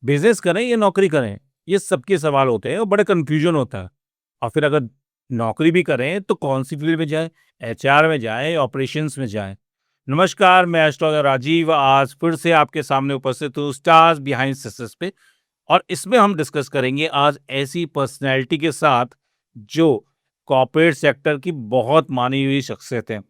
Business करें या नौकरी करें, ये सबके सवाल होते हैं और बड़े कन्फ्यूजन होता है। और फिर अगर नौकरी भी करें तो कौन सी फील्ड में जाएं, एचआर में जाएं, ऑपरेशंस में जाएं। नमस्कार, मैं एस्ट्रोलॉजर राजीव आज फिर से आपके सामने उपस्थित हूँ स्टार्स बिहाइंड सक्सेस पे। और इसमें हम डिस्कस करेंगे आज ऐसी पर्सनैलिटी के साथ जो कॉर्पोरेट सेक्टर की बहुत मानी हुई शख्सियत हैं।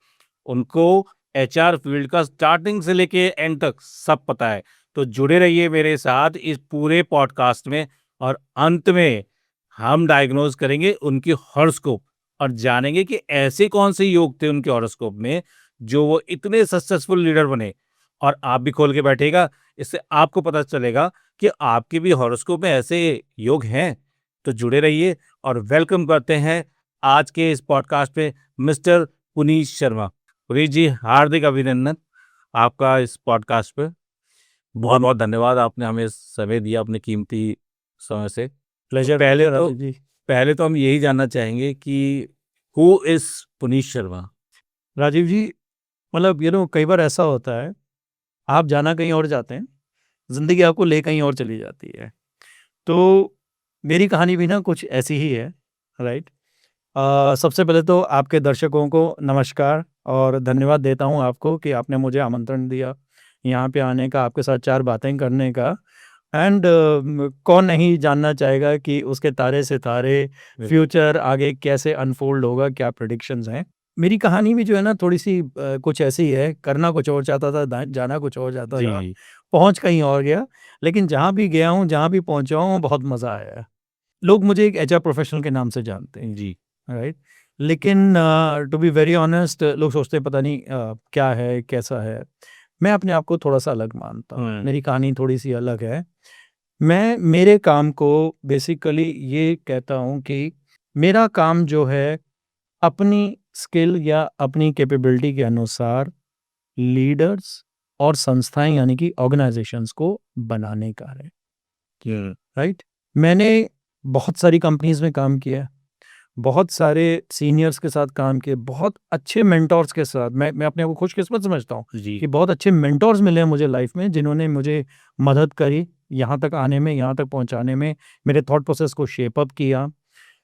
उनको एचआर फील्ड का स्टार्टिंग से लेके एंड तक सब पता है। तो जुड़े रहिए मेरे साथ इस पूरे पॉडकास्ट में और अंत में हम डायग्नोज करेंगे उनकी हॉरोस्कोप और जानेंगे कि ऐसे कौन से योग थे उनके हॉरोस्कोप में जो वो इतने सक्सेसफुल लीडर बने। और आप भी खोल के बैठेगा, इससे आपको पता चलेगा कि आपके भी हॉरोस्कोप में ऐसे योग हैं। तो जुड़े रहिए और वेलकम करते हैं आज के इस पॉडकास्ट पे मिस्टर पुनीत शर्मा। पुनीत जी, हार्दिक अभिनंदन आपका इस पॉडकास्ट पे। बहुत बहुत धन्यवाद, आपने हमें समय दिया अपने कीमती समय से। प्लेजर तो पहले तो हम यही जानना चाहेंगे कि हु इज पुनीत शर्मा। राजीव जी, मतलब कई बार ऐसा होता है, आप जाना कहीं और जाते हैं, जिंदगी आपको ले कहीं और चली जाती है। तो मेरी कहानी भी ना कुछ ऐसी ही है, राइट। सबसे पहले तो आपके दर्शकों को नमस्कार और धन्यवाद देता हूं आपको कि आपने मुझे आमंत्रण दिया यहाँ पे आने का, आपके साथ चार बातें करने का। एंड कौन नहीं जानना चाहेगा कि उसके तारे सितारे फ्यूचर आगे कैसे अनफोल्ड होगा, क्या प्रेडिक्शंस हैं। मेरी कहानी भी जो है ना थोड़ी सी कुछ ऐसी है, करना कुछ और चाहता था, जाना कुछ और चाहता था, पहुंच कहीं और गया। लेकिन जहाँ भी गया हूँ, जहाँ भी पहुंचा हूँ, बहुत मज़ा आया। लोग मुझे एक एचआर प्रोफेशनल के नाम से जानते हैं, जी। राइट। लेकिन टू बी वेरी ऑनेस्ट, लोग सोचते हैं पता नहीं क्या है, कैसा है। मैं अपने आप को थोड़ा सा अलग मानता हूँ, मेरी कहानी थोड़ी सी अलग है। मैं मेरे काम को बेसिकली ये कहता हूँ कि मेरा काम जो है अपनी स्किल या अपनी कैपेबिलिटी के अनुसार लीडर्स और संस्थाएं यानी कि ऑर्गेनाइजेशंस को बनाने का है, राइट। मैंने बहुत सारी कंपनीज में काम किया, बहुत सारे सीनियर्स के साथ काम किए, बहुत अच्छे मेंटोर्स के साथ। मैं अपने आप को खुशकिस्मत समझता हूँ कि बहुत अच्छे मेंटोर्स मिले हैं मुझे लाइफ में, जिन्होंने मुझे मदद करी यहाँ तक आने में, यहाँ तक पहुँचाने में, मेरे थॉट प्रोसेस को शेप अप किया।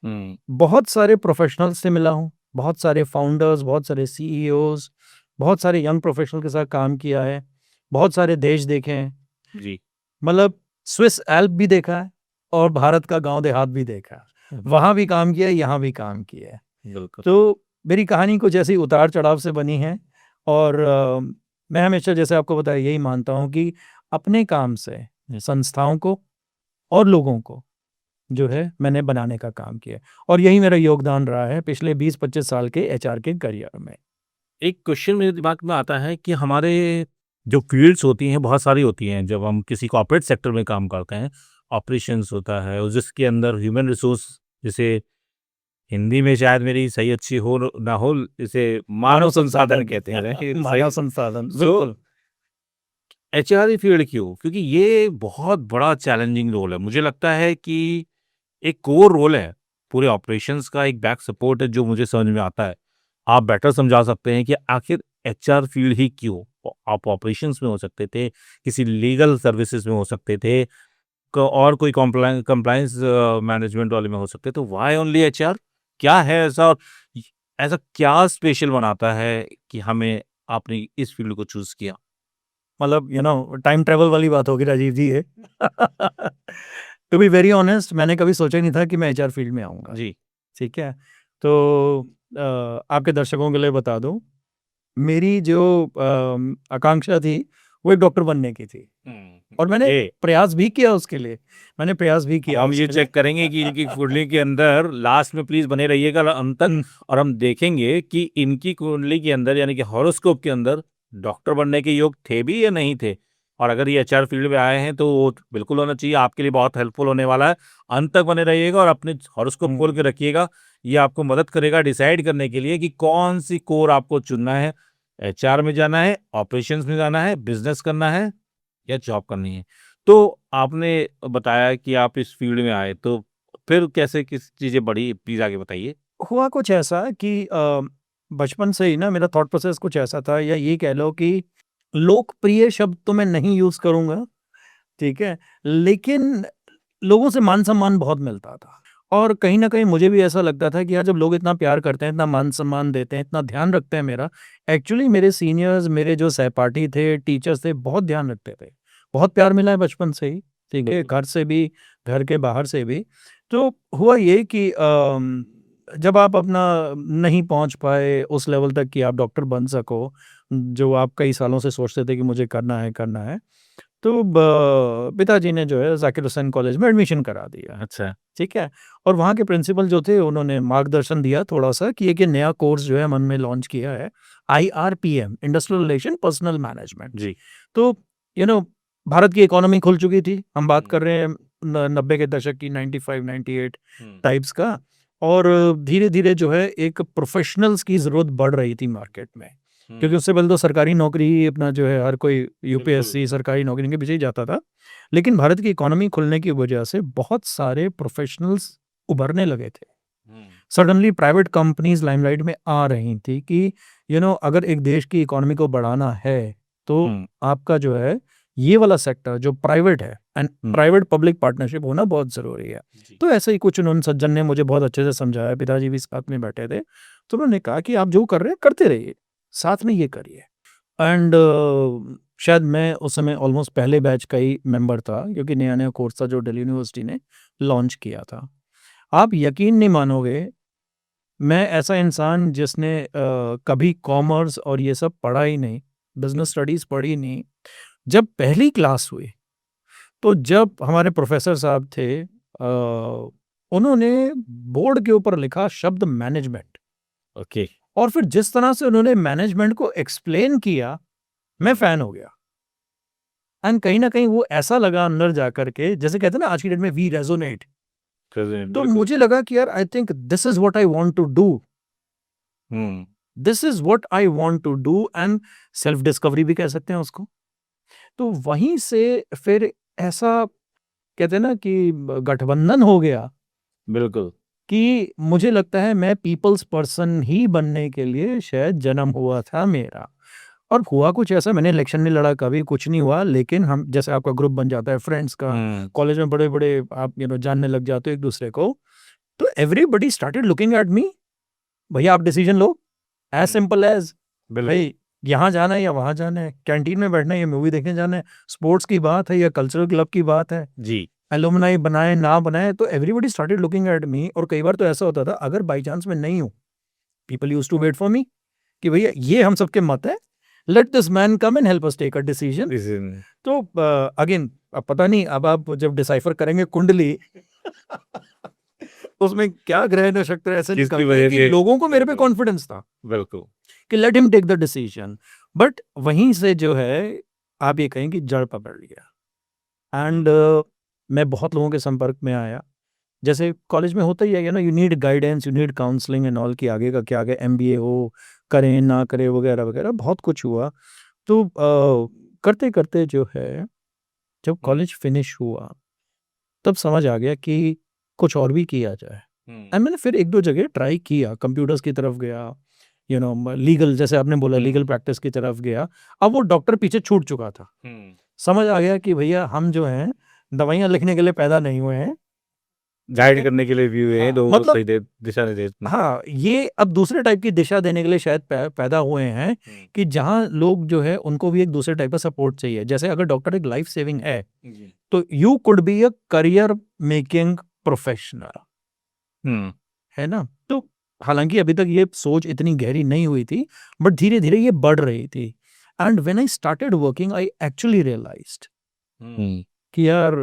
बहुत सारे प्रोफेशनल्स से मिला हूँ, बहुत सारे फाउंडर्स, बहुत सारे सीईओज, बहुत सारे यंग प्रोफेशनल के साथ काम किया है, बहुत सारे देश देखे हैं जी। मतलब स्विस एल्प भी देखा है और भारत का गांव देहात भी देखा है, वहां भी काम किया है, यहाँ भी काम किया है। तो मेरी कहानी कुछ ऐसी उतार चढ़ाव से बनी है। और मैं हमेशा जैसे आपको बताया यही मानता हूँ कि अपने काम से संस्थाओं को और लोगों को जो है मैंने बनाने का काम किया है। और यही मेरा योगदान रहा है पिछले 20-25 साल के एचआर के करियर में। एक क्वेश्चन मेरे दिमाग में आता है कि हमारे जो फील्ड्स होती हैं बहुत सारी होती हैं। जब हम किसी कॉर्पोरेट सेक्टर में काम करते हैं, ऑपरेशंस होता है और जिसके अंदर ह्यूमन रिसोर्स, जिसे हिंदी में शायद मेरी सही अच्छी हो ना हो, इसे मानव संसाधन कहते हैं। मानव संसाधन, तो बिल्कुल। एचआर फील्ड क्यों? क्योंकि ये बहुत बड़ा चैलेंजिंग रोल है। मुझे लगता है कि एक कोर रोल है पूरे ऑपरेशंस का, एक बैक सपोर्ट है जो मुझे समझ में आता है। आप बेटर समझा सकते हैं कि आखिर एचआर फील्ड ही क्यों? आप ऑपरेशंस में हो सकते थे, किसी लीगल सर्विसेज में हो सकते थे, और कोई कंप्लायंस मैनेजमेंट वाले में हो सकते थे। तो व्हाई ओनली एचआर? क्या है ऐसा, और ऐसा क्या स्पेशल बनाता है कि हमें आपने इस फील्ड को चूज किया? मतलब टाइम ट्रेवल वाली बात होगी राजीव जी ये। टू बी वेरी ऑनेस्ट, मैंने कभी सोचा ही नहीं था कि मैं एचआर फील्ड में आऊँगा। जी। ठीक है, तो आपके दर्शकों के लिए बता दूं, मेरी जो आकांक्षा थी वो एक डॉक्टर बनने की थी और मैंने प्रयास भी किया उसके लिए। मैंने प्रयास भी किया। हम ये चेक करेंगे कि इनकी कुंडली के अंदर, लास्ट में प्लीज बने रहिएगा अंत तक, और हम देखेंगे कि इनकी कुंडली के अंदर यानी कि हॉरोस्कोप के अंदर डॉक्टर बनने के योग थे भी या नहीं थे। और अगर ये एचआर फील्ड में आए हैं तो वो बिल्कुल होना चाहिए, आपके लिए बहुत हेल्पफुल होने वाला है। अंत तक बने रहिएगा और अपने हॉरोस्कोप खोल के रखिएगा। ये आपको मदद करेगा डिसाइड करने के लिए कि कौन सी कोर आपको चुनना है। एचआर में जाना है, ऑपरेशंस में जाना है, बिजनेस करना है या जॉब करनी है। तो आपने बताया कि आप इस फील्ड में आए, तो फिर कैसे किस चीजें बढ़ी, प्लीज आगे बताइए। हुआ कुछ ऐसा कि बचपन से ही ना मेरा थॉट प्रोसेस कुछ ऐसा था, या ये कह लो कि लोकप्रिय शब्द तो मैं नहीं यूज करूंगा, ठीक है? लेकिन लोगों से मान-सम्मान बहुत मिलता था और कहीं न कहीं मुझे भी ऐसा लगता था कि यार जब लोग इतना प्यार करते हैं, इतना मान-सम्मान देते हैं, इतना ध्यान रखते हैं मेरा, एक्चुअली मेरे सीनियर्स, मेरे जो सहपाठी थे, टीचर्स थे, बहुत ध्यान रखते थे। बहुत प्यार मिला है बचपन से ही, ठीक है? घर से भी, घर के बाहर से भी। तो हुआ ये कि जब आप अपना नहीं पहुँच पाए उस लेवल तक कि आप डॉक्टर बन सको, जो आप कई सालों से सोचते थे कि मुझे करना है, तो पिताजी ने जो है ज़ाकिर हुसैन कॉलेज में एडमिशन करा दिया, अच्छा। ठीक है? और वहाँ के प्रिंसिपल जो थे उन्होंने मार्गदर्शन दिया थोड़ा-सा कि एक ये नया कोर्स जो है मन में लॉन्च किया है, IRPM industrial relation personnel management. जी। तो यू नो भारत की इकोनॉमी खुल चुकी थी, हम बात हुँ। कर रहे हैं 90 के दशक की 95-98 हुँ। टाइप्स का और धीरे-धीरे जो है एक प्रोफ़ेशनल्स की ज़रूरत बढ़ रही थी मार्केट में। क्योंकि उससे पहले तो सरकारी नौकरी ही अपना जो है हर कोई यूपीएससी सरकारी नौकरी के पीछे ही जाता था। लेकिन भारत की इकोनॉमी खुलने की वजह से बहुत सारे प्रोफ़ेशनल्स उभरने लगे थे। हुँ। सडनली प्राइवेट कंपनीज़ लाइमलाइट में आ रही थी कि अगर एक देश की इकोनॉमी को बढ़ाना है, तो हुँ। आपका जो है ये वाला सेक्टर जो प्राइवेट है and hmm. Private public partnership होना बहुत ज़रूरी है। जी। तो ऐसे ही कुछ उन्होंने सज्जन ने मुझे बहुत अच्छे से समझाया, पिताजी भी साथ में बैठे थे। तो उन्होंने कहा कि आप जो कर रहे हैं करते रहिए, साथ में ये करिए। एंड शायद मैं उस समय ऑलमोस्ट पहले बैच का ही मेंबर था क्योंकि नया-नया कोर्स था जो दिल्ली यूनिवर्सिटी ने लॉन्च किया था। आप यकीन नहीं मानोगे, मैं ऐसा इंसान जिसने कभी कॉमर्स और ये सब पढ़ा ही नहीं, बिज़नेस स्टडीज़ पढ़ी नहीं। जब पहली क्लास हुई, तो जब हमारे प्रोफ़ेसर साहब थे उन्होंने बोर्ड के ऊपर लिखा शब्द मैनेजमेंट ओके। और फिर जिस तरह से उन्होंने मैनेजमेंट को एक्सप्लेन किया, मैं फ़ैन हो गया। एंड कहीं न कहीं वो ऐसा लगा अंदर जाकर के जैसे कहते हैं ना आज की डेट में वी रेज़ोनेट। प्रेज़ेंट तो बिल्कुल। मुझे लगा कि यार I think this is what I want to do. Hmm. This is what I want to do and self discovery भी कह सकते हैं उसको। तो वहीं से फिर ऐसा कहते हैं ना कि गठबंधन हो गया बिल्कुल। कि मुझे लगता है मैं पीपल्स पर्सन ही बनने के लिए शायद जन्म हुआ था मेरा। और हुआ कुछ ऐसा मैंने इलेक्शन नहीं लड़ा कभी कुछ नहीं हुआ लेकिन हम जैसे आपका ग्रुप बन जाता है फ्रेंड्स का, हुँ। कॉलेज में बड़े-बड़े आप जानने लग जाते हो एक-दूसरे को। तो everybody started looking at me, भैया आप डिसीजन लो, एज़ हुँ। सिंपल एज़ बिल्कुल। भई यहाँ जाना है या वहाँ जाना है, कैंटीन में बैठना है या मूवी देखने जाना है, स्पोर्ट्स की बात है या कल्चरल क्लब की बात है, जी। एलुमनाई बनाए ना बनाए तो everybody started looking at me और कई बार तो ऐसा होता था अगर बाय चांस मैं नहीं हूँ, people used to wait for me कि भैया ये हम सबके मत है, let this man come and help us take a decision. Decision तो अगेन अब पता नहीं अब आप जब डिसाइफर करेंगे कुंडली उसमें क्या ग्रह नक्षत्र ऐसे किसकी निकलते वजह हैं कि से लोगों को मेरे पे बिल्कुल। कॉन्फिडेंस था बिल्कुल। कि let him take the decision. But वहीं से जो है आप ये कहें कि जड़ पकड़ लिया एंड मैं बहुत लोगों के संपर्क में आया। जैसे कॉलेज में होता ही है you need guidance, you need counselling and all कि आगे का क्या आगे एमबीए हो, करें ना करें वगैरह-वगैरह बहुत कुछ हुआ। तो करते-करते जो है जब कॉलेज फिनिश हुआ, तब समझ आ गया कि कुछ और भी किया जाए। एंड मैंने फिर 1-2 जगह ट्राई किया, कंप्यूटर्स की तरफ गया, लीगल जैसे आपने बोला लीगल प्रैक्टिस की तरफ गया। अब वो डॉक्टर पीछे छूट चुका था। समझ आ गया कि भैया हम जो हैं, दवाइयाँ लिखने के लिए पैदा नहीं हुए हैं। गाइड करने के लिए भी हुए हैं हाँ, लोगों को मतलब सही दे दिशा निर्देश हाँ, ये अब दूसरे टाइप की दिशा देने के लिए शायद पैदा हुए हैं कि जहाँ लोग जो है उनको भी एक दूसरे टाइप का सपोर्ट चाहिए। जैसे अगर डॉक्टर एक लाइफ सेविंग है, जी। तो you could be a career making professional, हुँ। है ना? तो हालाँकि अभी तक ये सोच इतनी गहरी नहीं हुई थी, बट धीरे-धीरे ये बढ़ रही थी। And when I started working I actually realized hmm. कि यार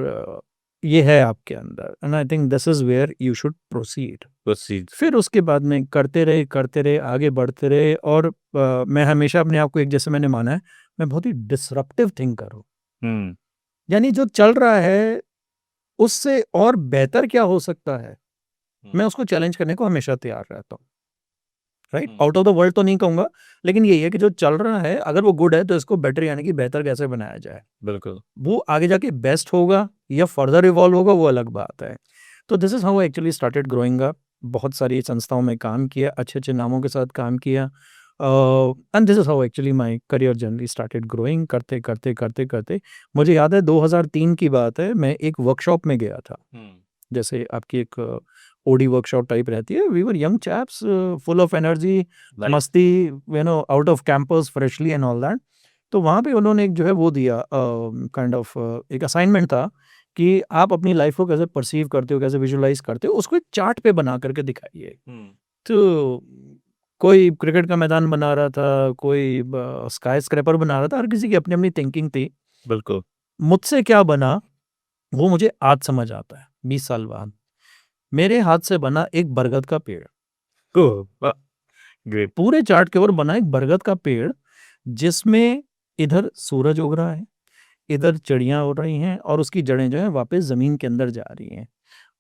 ये है आपके अंदर and I think this is where you should proceed. Proceed. फिर उसके बाद में करते रहे, आगे बढ़ते रहे और मैं हमेशा अपने आप को एक जैसे मैंने माना है, मैं बहुत ही डिसरप्टिव थिंकर हूँ। हुँ। यानी जो चल रहा है, उससे और बेहतर क्या हो सकता है? मैं उसको चैलेंज करने को हमेशा तैयार रहता हूँ, right? Out of the world तो नहीं कहूँगा, लेकिन यही है कि जो चल रहा है, अगर वो गुड है, तो इसको बेटर यानी कि बेहतर कैसे बनाया जाए? बिल्कुल। वो आगे जाके बेस्ट होगा या फर्दर इवॉल्व होगा, वो अलग बात है। तो this is how I actually started growing up. बहुत सारी संस्थाओं में काम किया, अच्छे-अच्छे नामों के साथ काम किया and this is how actually my career journey started growing. करते करते करते करते मुझे याद है 2003 की बात है, मैं एक वर्कशॉप में गया था। जैसे आपकी एक ओडी वर्कशॉप टाइप रहती है। We were young chaps, full of energy, Right. मस्ती, you know, out of campus freshly and all that. तो वहाँ पे उन्होंने एक जो है वो दिया, काइंड ऑफ एक असाइनमेंट था कि आप अपनी लाइफ को कैसे परसीव करते हो, कैसे विजुअलाइज करते हो, उसको एक चार्ट पे बना करके दिखाइए। तो कोई क्रिकेट का मैदान बना रहा था, कोई स्काई स्क्रैपर बना रहा था, हर किसी की अपनी अपनी थिंकिंग थी। बिल्कुल। मुझसे क्या बना वो मुझे आज समझ आता है, 20 साल बाद। मेरे हाथ से बना एक बरगद का पेड़, ग्रेट। पूरे चार्ट के ऊपर बना एक बरगद का पेड़, जिसमें इधर सूरज उग रहा है, इधर चिड़ियां उड़ रही हैं और उसकी जड़ें जो है वापस जमीन के अंदर जा रही हैं।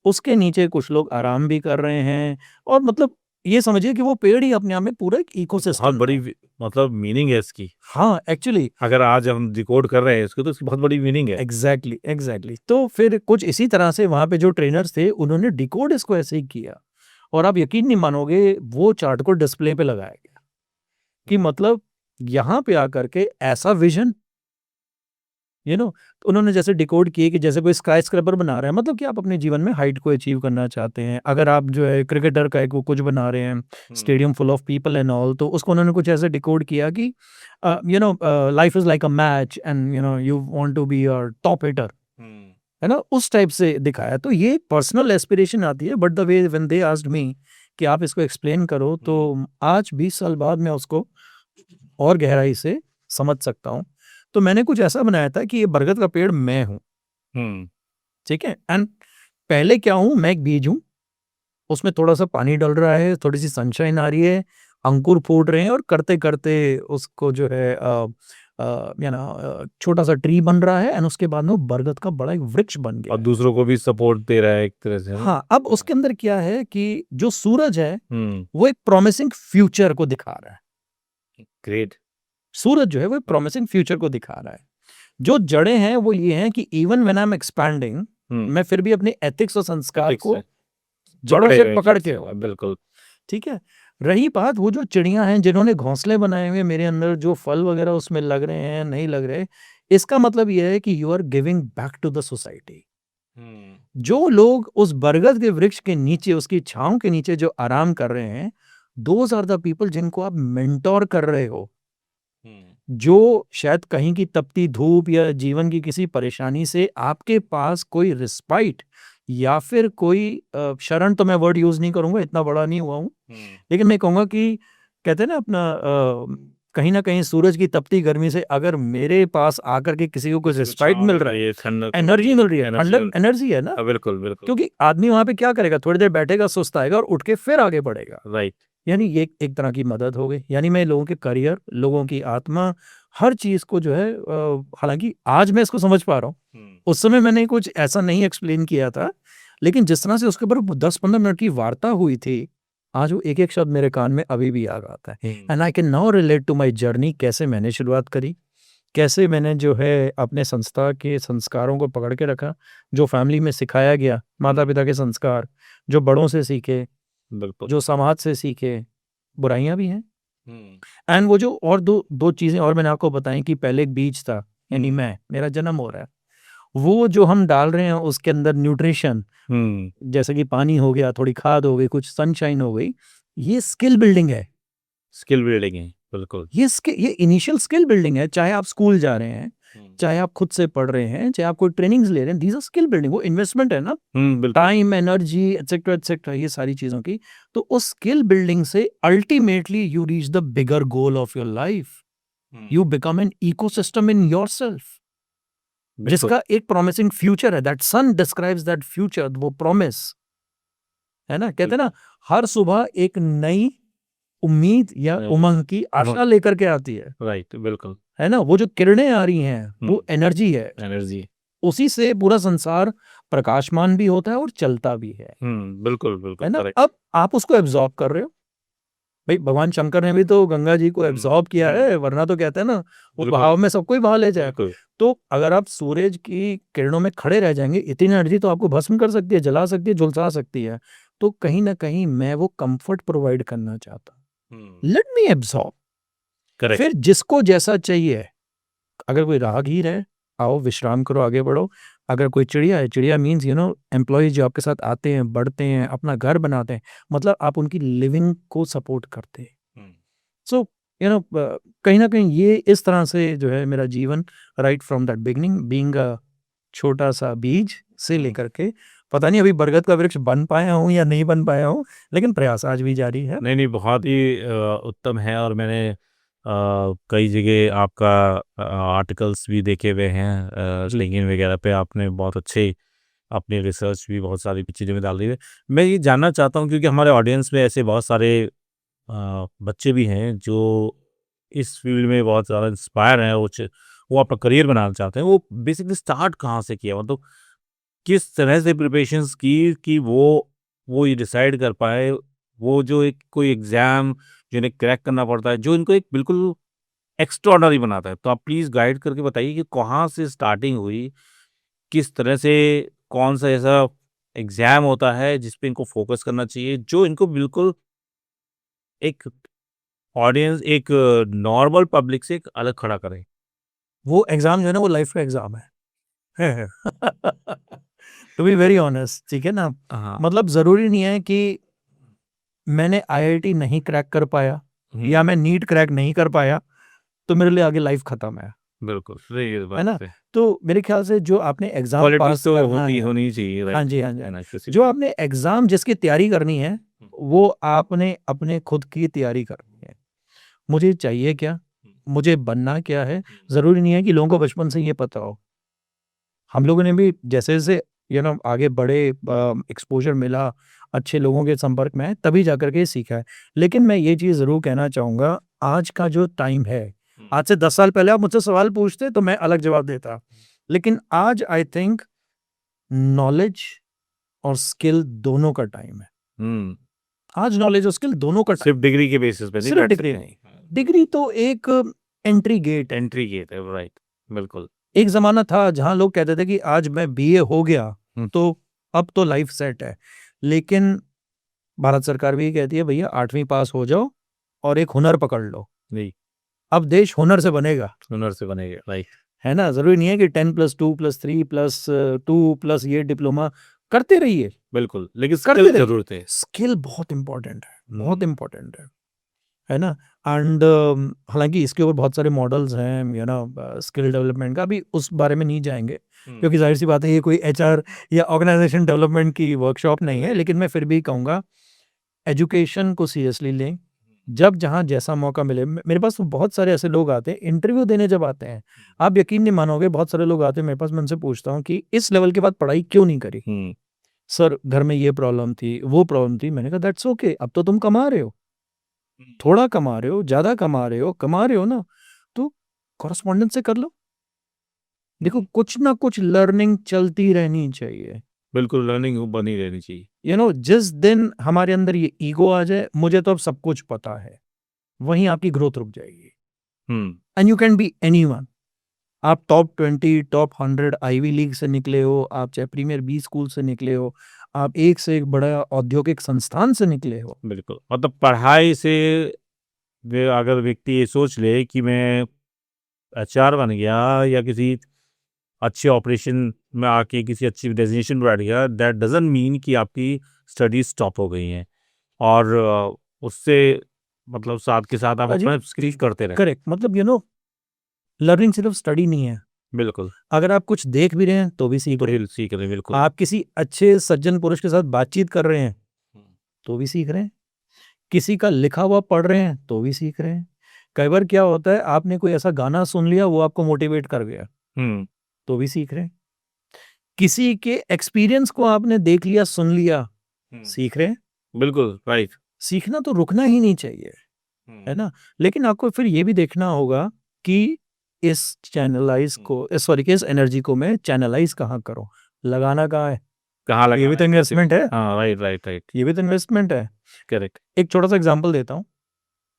उसके नीचे कुछ लोग आराम भी कर रहे हैं, और मतलब ये समझिए कि वो पेड़ ही अपने आप में पूरा एक बहुत इकोसिस्टम बड़ी है। मतलब मीनिंग है इसकी। हाँ, एक्चुअली अगर आज हम डिकोड कर रहे हैं इसको तो इसकी बहुत बड़ी मीनिंग है। एग्जैक्टली। तो फिर कुछ इसी तरह से वहाँ पे जो ट्रेनर्स थे उन्होंने डिकोड इसको ऐसे ही किया, और आप यकीन नहीं मानोगे, वो चार्ट को डिस्प्ले पे लगाया गया कि मतलब यहाँ पे आकर के ऐसा विजन, यू नो। तो उन्होंने जैसे डिकोड किए कि जैसे कोई स्काई स्क्रैपर बना रहा है, मतलब कि आप अपने जीवन में हाइट को अचीव करना चाहते हैं। अगर आप जो है क्रिकेटर का एक वो कुछ बना रहे हैं, stadium full of people and all, तो उसको उन्होंने कुछ ऐसे डिकोड किया कि you know, life is like a match and you know you want to be your top hitter, है ना, उस टाइप से दिखाया। तो ये पर्सनल एस्पिरेशन आती है, but the way when they asked me कि आप इसको एक्सप्लेन करो, तो आज 20 साल बाद मैं उसको और गहराई से समझ सकता हूँ। तो मैंने कुछ ऐसा बनाया था कि ये बरगद का पेड़ मैं हूँ, ठीक है, एंड पहले क्या हूँ, मैं एक बीज हूँ, उसमें थोड़ा सा पानी डल रहा है, थोड़ी सी सनशाइन आ रही है, अंकुर फूट रहे हैं, और करते करते उसको जो है यू नो छोटा सा ट्री बन रहा है, एंड उसके बाद में वो बरगद का बड़ा एक वृक्ष बन गया और है। दूसरों को भी सपोर्ट दे रहा है एक तरह से, है ना? हाँ, अब उसके अंदर क्या है कि जो सूरज है हम्म। वो एक प्रॉमिसिंग फ्यूचर को दिखा रहा है। ग्रेट। सूरज जो है वो एक प्रॉमिसिंग फ्यूचर को दिखा रहा है। जो जड़ें हैं वो ये हैं कि even when I am expanding, मैं फिर भी अपने एथिक्स और संस्कार Ethics को है। जड़ों से पकड़ के, बिल्कुल। ठीक है। रही बात वो जो चिड़ियां हैं जिन्होंने घोंसले बनाए हुए मेरे अंदर, जो फल वगैरह उसमें लग रहे हैं नहीं लग रहे, इसका मतलब यह है कि you are giving back to the society. जो लोग उस बरगद के वृक्ष के नीचे, उसकी छांव के नीचे जो आराम कर रहे हैं, दोज आर द पीपल जिनको आप मेंटोर कर रहे हो। जो शायद कहीं की तपती धूप या जीवन की किसी परेशानी से आपके पास कोई रिस्पाइट या फिर कोई शरण, तो मैं वर्ड यूज नहीं करूंगा, इतना बड़ा नहीं हुआ हूं, लेकिन मैं कहूंगा कि कहते हैं ना अपना, कहीं ना कहीं सूरज की तपती गर्मी से अगर मेरे पास आकर के किसी को कुछ रिस्पाइट मिल रहा है, एनर्जी मिल रही है, अंदर एनर्जी है ना, बिल्कुल बिल्कुल। क्योंकि आदमी वहां पे क्या करेगा, थोड़ी देर बैठेगा, सुस्त आएगा और उठ के फिर आगे बढ़ेगा। राइट। यानी ये एक तरह की मदद हो गई। यानी मैं लोगों के करियर, लोगों की आत्मा, हर चीज को जो है, हालांकि आज मैं इसको समझ पा रहा हूँ, उस समय मैंने कुछ ऐसा नहीं एक्सप्लेन किया था, लेकिन जिस तरह से उसके ऊपर 10-15 मिनट की वार्ता हुई थी, आज वो एक एक शब्द मेरे कान में अभी भी याद आता है। And I can now relate to my journey, कैसे मैंने शुरुआत करी, कैसे मैंने जो है अपने संस्था के संस्कारों को पकड़ के रखा, जो फैमिली में सिखाया गया, माता पिता के संस्कार, जो बड़ों से सीखे, बिल्कुल। जो समाज से सीखे, बुराइयां भी हैं। एंड वो जो और दो चीजें और मैंने आपको बताई कि पहले एक बीज था, यानी मैं, मेरा जन्म हो रहा है, वो जो हम डाल रहे हैं उसके अंदर न्यूट्रिशन, जैसे कि पानी हो गया, थोड़ी खाद हो गई, कुछ सनशाइन हो गई, ये स्किल बिल्डिंग है। स्किल बिल्डिंग है, बिल्कुल। ये इनिशियल स्किल बिल्डिंग है। चाहे आप स्कूल जा रहे हैं, चाहे आप खुद से पढ़ रहे हैं, चाहे आप कोई ट्रेनिंग्स ले रहे हैं, दीज आर स्किल बिल्डिंग। वो इन्वेस्टमेंट है ना, टाइम, एनर्जी, एटसेट्रा एटसेट्रा, ये सारी चीजों की। तो उस स्किल बिल्डिंग से ultimately you reach the bigger goal of your life, you become an ecosystem in yourself, जिसका एक प्रॉमिसिंग फ्यूचर है। That sun describes that future, वो प्रॉमिस है ना। कहते हैं ना, हर सुबह एक नई उम्मीद या उमंग की आशा लेकर के आती है। राइट, बिल्कुल, है ना। वो जो किरणें आ रही हैं वो एनर्जी है, एनर्जी। उसी से पूरा संसार प्रकाशमान भी होता है और चलता भी है। बिल्कुल बिल्कुल, है ना। correct। अब आप उसको एब्जॉर्ब कर रहे हो। भाई भगवान शंकर ने भी तो गंगा जी को एब्जॉर्ब किया है, वरना तो कहते हैं ना वो भाव में सबको ही बहा ले जाए। तो अगर आप सूरज की किरणों में खड़े रह जाएंगे, इतनी एनर्जी तो आपको भस्म कर सकती है, जला सकती है, झुलसा सकती है। तो कहीं ना कहीं मैं वो कंफर्ट प्रोवाइड करना चाहता हूँ। Let me absorb, correct. फिर जिसको जैसा चाहिए, अगर कोई राहगीर है, आओ विश्राम करो, आगे बढ़ो। अगर कोई चिड़िया है, चिड़िया मीन्स एम्प्लॉयज जो आपके साथ आते हैं, बढ़ते हैं, अपना घर बनाते हैं, मतलब आप उनकी लिविंग को सपोर्ट करते हैं। सो कहीं ना कहीं ये इस तरह से जो है मेरा जीवन, right from that beginning, being a छोटा सा बीज से लेकर के, पता नहीं अभी बरगद का वृक्ष बन पाया हूँ या नहीं बन पाया हूँ, लेकिन प्रयास आज भी जारी है। नहीं, नहीं, बहुत ही उत्तम है। और मैंने कई जगह आपका आर्टिकल्स भी देखे हुए हैं, लिंक्डइन वगैरह पे आपने बहुत अच्छे अपनी रिसर्च भी बहुत सारी चीज़ों में डाल दी है। मैं ये जानना चाहता हूँ, क्योंकि हमारे ऑडियंस में ऐसे बहुत सारे बच्चे भी हैं जो इस फील्ड में बहुत ज़्यादा इंस्पायर हैं, वो अपना करियर बनाना चाहते हैं। वो बेसिकली स्टार्ट कहाँ से किया, मतलब किस तरह से प्रिपरेशंस की कि वो ये डिसाइड कर पाए, वो जो एक कोई एग्ज़ाम जो इन्हें क्रैक करना पड़ता है, जो इनको एक बिल्कुल एक्स्ट्राऑर्डिनरी बनाता है। तो आप प्लीज़ गाइड करके बताइए कि कहाँ से स्टार्टिंग हुई, किस तरह से, कौन-सा ऐसा एग्ज़ाम होता है जिस पे इनको फ़ोकस करना चाहिए, जो इनको बिल्कुल एक ऑडियंस, एक नॉर्मल पब्लिक से एक अलग खड़ा करे? वो एग्जाम जो है ना, वो लाइफ का एग्जाम है। टू बी वेरी ऑनेस्ट, ठीक है ना, हाँ। मतलब जरूरी नहीं है कि मैंने आईआईटी नहीं क्रैक कर पाया या मैं नीट क्रैक नहीं कर पाया तो मेरे लिए आगे लाइफ खत्म है बिल्कुल, सही है बात ना। है। तो मेरे ख्याल से जो आपने एग्जाम क्वालिटीज़ पास तो करना होती है, होनी चाहिए, हाँ राइट? जी हाँ जी, है ना? जो आपने एग्जाम जिसकी तैयारी करनी है, वो आपने अपने खुद की तैयारी करनी है। मुझे चाहिए क्या, मुझे बनना क्या है, जरूरी नहीं है कि लोगों को बचपन से ये पता हो। हम लोगों ने भी जैसे जैसे आगे बढ़े, एक्सपोजर मिला, अच्छे लोगों के संपर्क में आए, तभी जाकर के सीखा है। लेकिन मैं ये चीज़ ज़रूर कहना चाहूँगा, आज का जो टाइम है, आज से 10 साल पहले आप मुझसे सवाल पूछते तो मैं अलग जवाब देता। लेकिन आज आई थिंक नॉलेज और स्किल दोनों का टाइम है। हुँ, आज नॉलेज और स्किल दोनों का टाइम, सिर्फ़ डिग्री के बेसिस पे नहीं सिर्फ बैठ डिग्री सकते। नहीं। डिग्री तो एक एंट्री गेट है। एंट्री गेट है, राइट, बिल्कुल। एक ज़माना था जहाँ लोग कहते थे कि आज मैं बीए हो गया, हुँ। तो अब तो लाइफ सेट है। लेकिन भारत सरकार भी कहती है भैया 8वीं पास हो जाओ और एक हुनर पकड़ लो। जी, अब देश हुनर से बनेगा, हुनर से बनेगा, राइट। है ना? ज़रूरी नहीं है कि 10 + 2 + 3 + 2 प्लस ये डिप्लोमा करते रहिए, बिल्कुल, लेकिन करते स्किल रहिए। ज़रूरत है। स्किल बहुत इम्पोर्टेंट है, बहुत हुँ, इम्पोर्टेंट है ना? एंड हालाँकि इसके ऊपर बहुत सारे मॉडल्स हैं, स्किल डेवलपमेंट का, अभी उस बारे में नहीं जाएँगे, हुँ, क्योंकि ज़ाहिर-सी बात है ये कोई एचआर या ऑर्गेनाइज़ेशन डेवलपमेंट की वर्कशॉप नहीं है। लेकिन मैं फिर भी कहूँगा एजुकेशन को सीरियसली लें, जब जहाँ जैसा मौका मिले। मेरे पास तो बहुत सारे ऐसे लोग आते हैं, इंटरव्यू देने जब आते हैं, आप यकीन नहीं मानोगे, बहुत सारे लोग आते हैं मेरे पास, मैं उनसे पूछता हूँ कि इस लेवल के बाद पढ़ाई क्यों नहीं करी? हुँ, सर घर में ये प्रॉब्लम थी, वो प्रॉब्लम थी। मैंने कहा दैट्स ओके, अब तो तुम कमा रहे हो, हुँ, थोड़ा कमा रहे हो, ज़्यादा कमा रहे हो ना, तो कॉरेस्पॉन्डेंस से कर लो। देखो हुँ। कुछ ना कुछ लर्निंग चलती रहनी चाहिए। बिल्कुल, लर्निंग बनी रहनी चाहिए। जिस दिन हमारे अंदर ये ईगो आ जाए, मुझे तो अब सब कुछ पता है, वहीं आपकी ग्रोथ रुक जाएगी। Hmm, and you can be anyone. आप टॉप 20, टॉप 100 आईवी लीग से निकले हो, आप चाहे प्रीमियर बी स्कूल से निकले हो, आप एक से एक बड़ा औद्योगिक संस्थान से निकले हो। बिल्कुल। मतलब पढ़ाई से वे अगर व्यक्ति ये सोच ले कि मैं एचआर बन गया या किसी अच्छे ऑपरेशन में आके किसी अच्छी डेज़िग्नेशन पे बैठ गया, दैट डज़न्ट मीन कि आपकी स्टडीज़ स्टॉप हो गई हैं। और उससे मतलब साथ के साथ आप अजी अपना स्किल करते रहें। करेक्ट, मतलब लर्निंग सिर्फ स्टडी नहीं है। बिल्कुल, अगर आप कुछ देख भी रहे हैं तो भी सीख तो रहे हैं। हिल सीख रहे हैं, बिल्कुल। आप किसी अच्छे सज्जन पुरुष के साथ बातचीत कर रहे हैं हुँ, तो भी सीख रहे हैं। किसी का लिखा हुआ पढ़ रहे हैं तो भी सीख रहे हैं। कई बार क्या होता है, आपने कोई ऐसा गाना सुन लिया, वो आपको मोटिवेट कर गया, हुँ, तो भी सीख रहे हैं। किसी के एक्सपीरियंस को आपने देख लिया, सुन लिया, हुँ। सीख रहे हैं। बिल्कुल, राइट। सीखना तो रुकना ही नहीं चाहिए, है हुँ, ना? लेकिन आपको फिर ये भी देखना होगा कि इस चैनलाइज़ हुँ। को, सॉरी, कि इस एनर्जी को मैं चैनलाइज़ कहाँ करूँ? लगाना कहाँ है? कहाँ ये भी लगाना तो है, कैसे? इन्वेस्टमेंट है, हाँ, राइट, राइट, राइट। ये भी तो इन्वेस्टमेंट है। करेक्ट। एक छोटा-सा एग्ज़ाम्पल देता हूँ।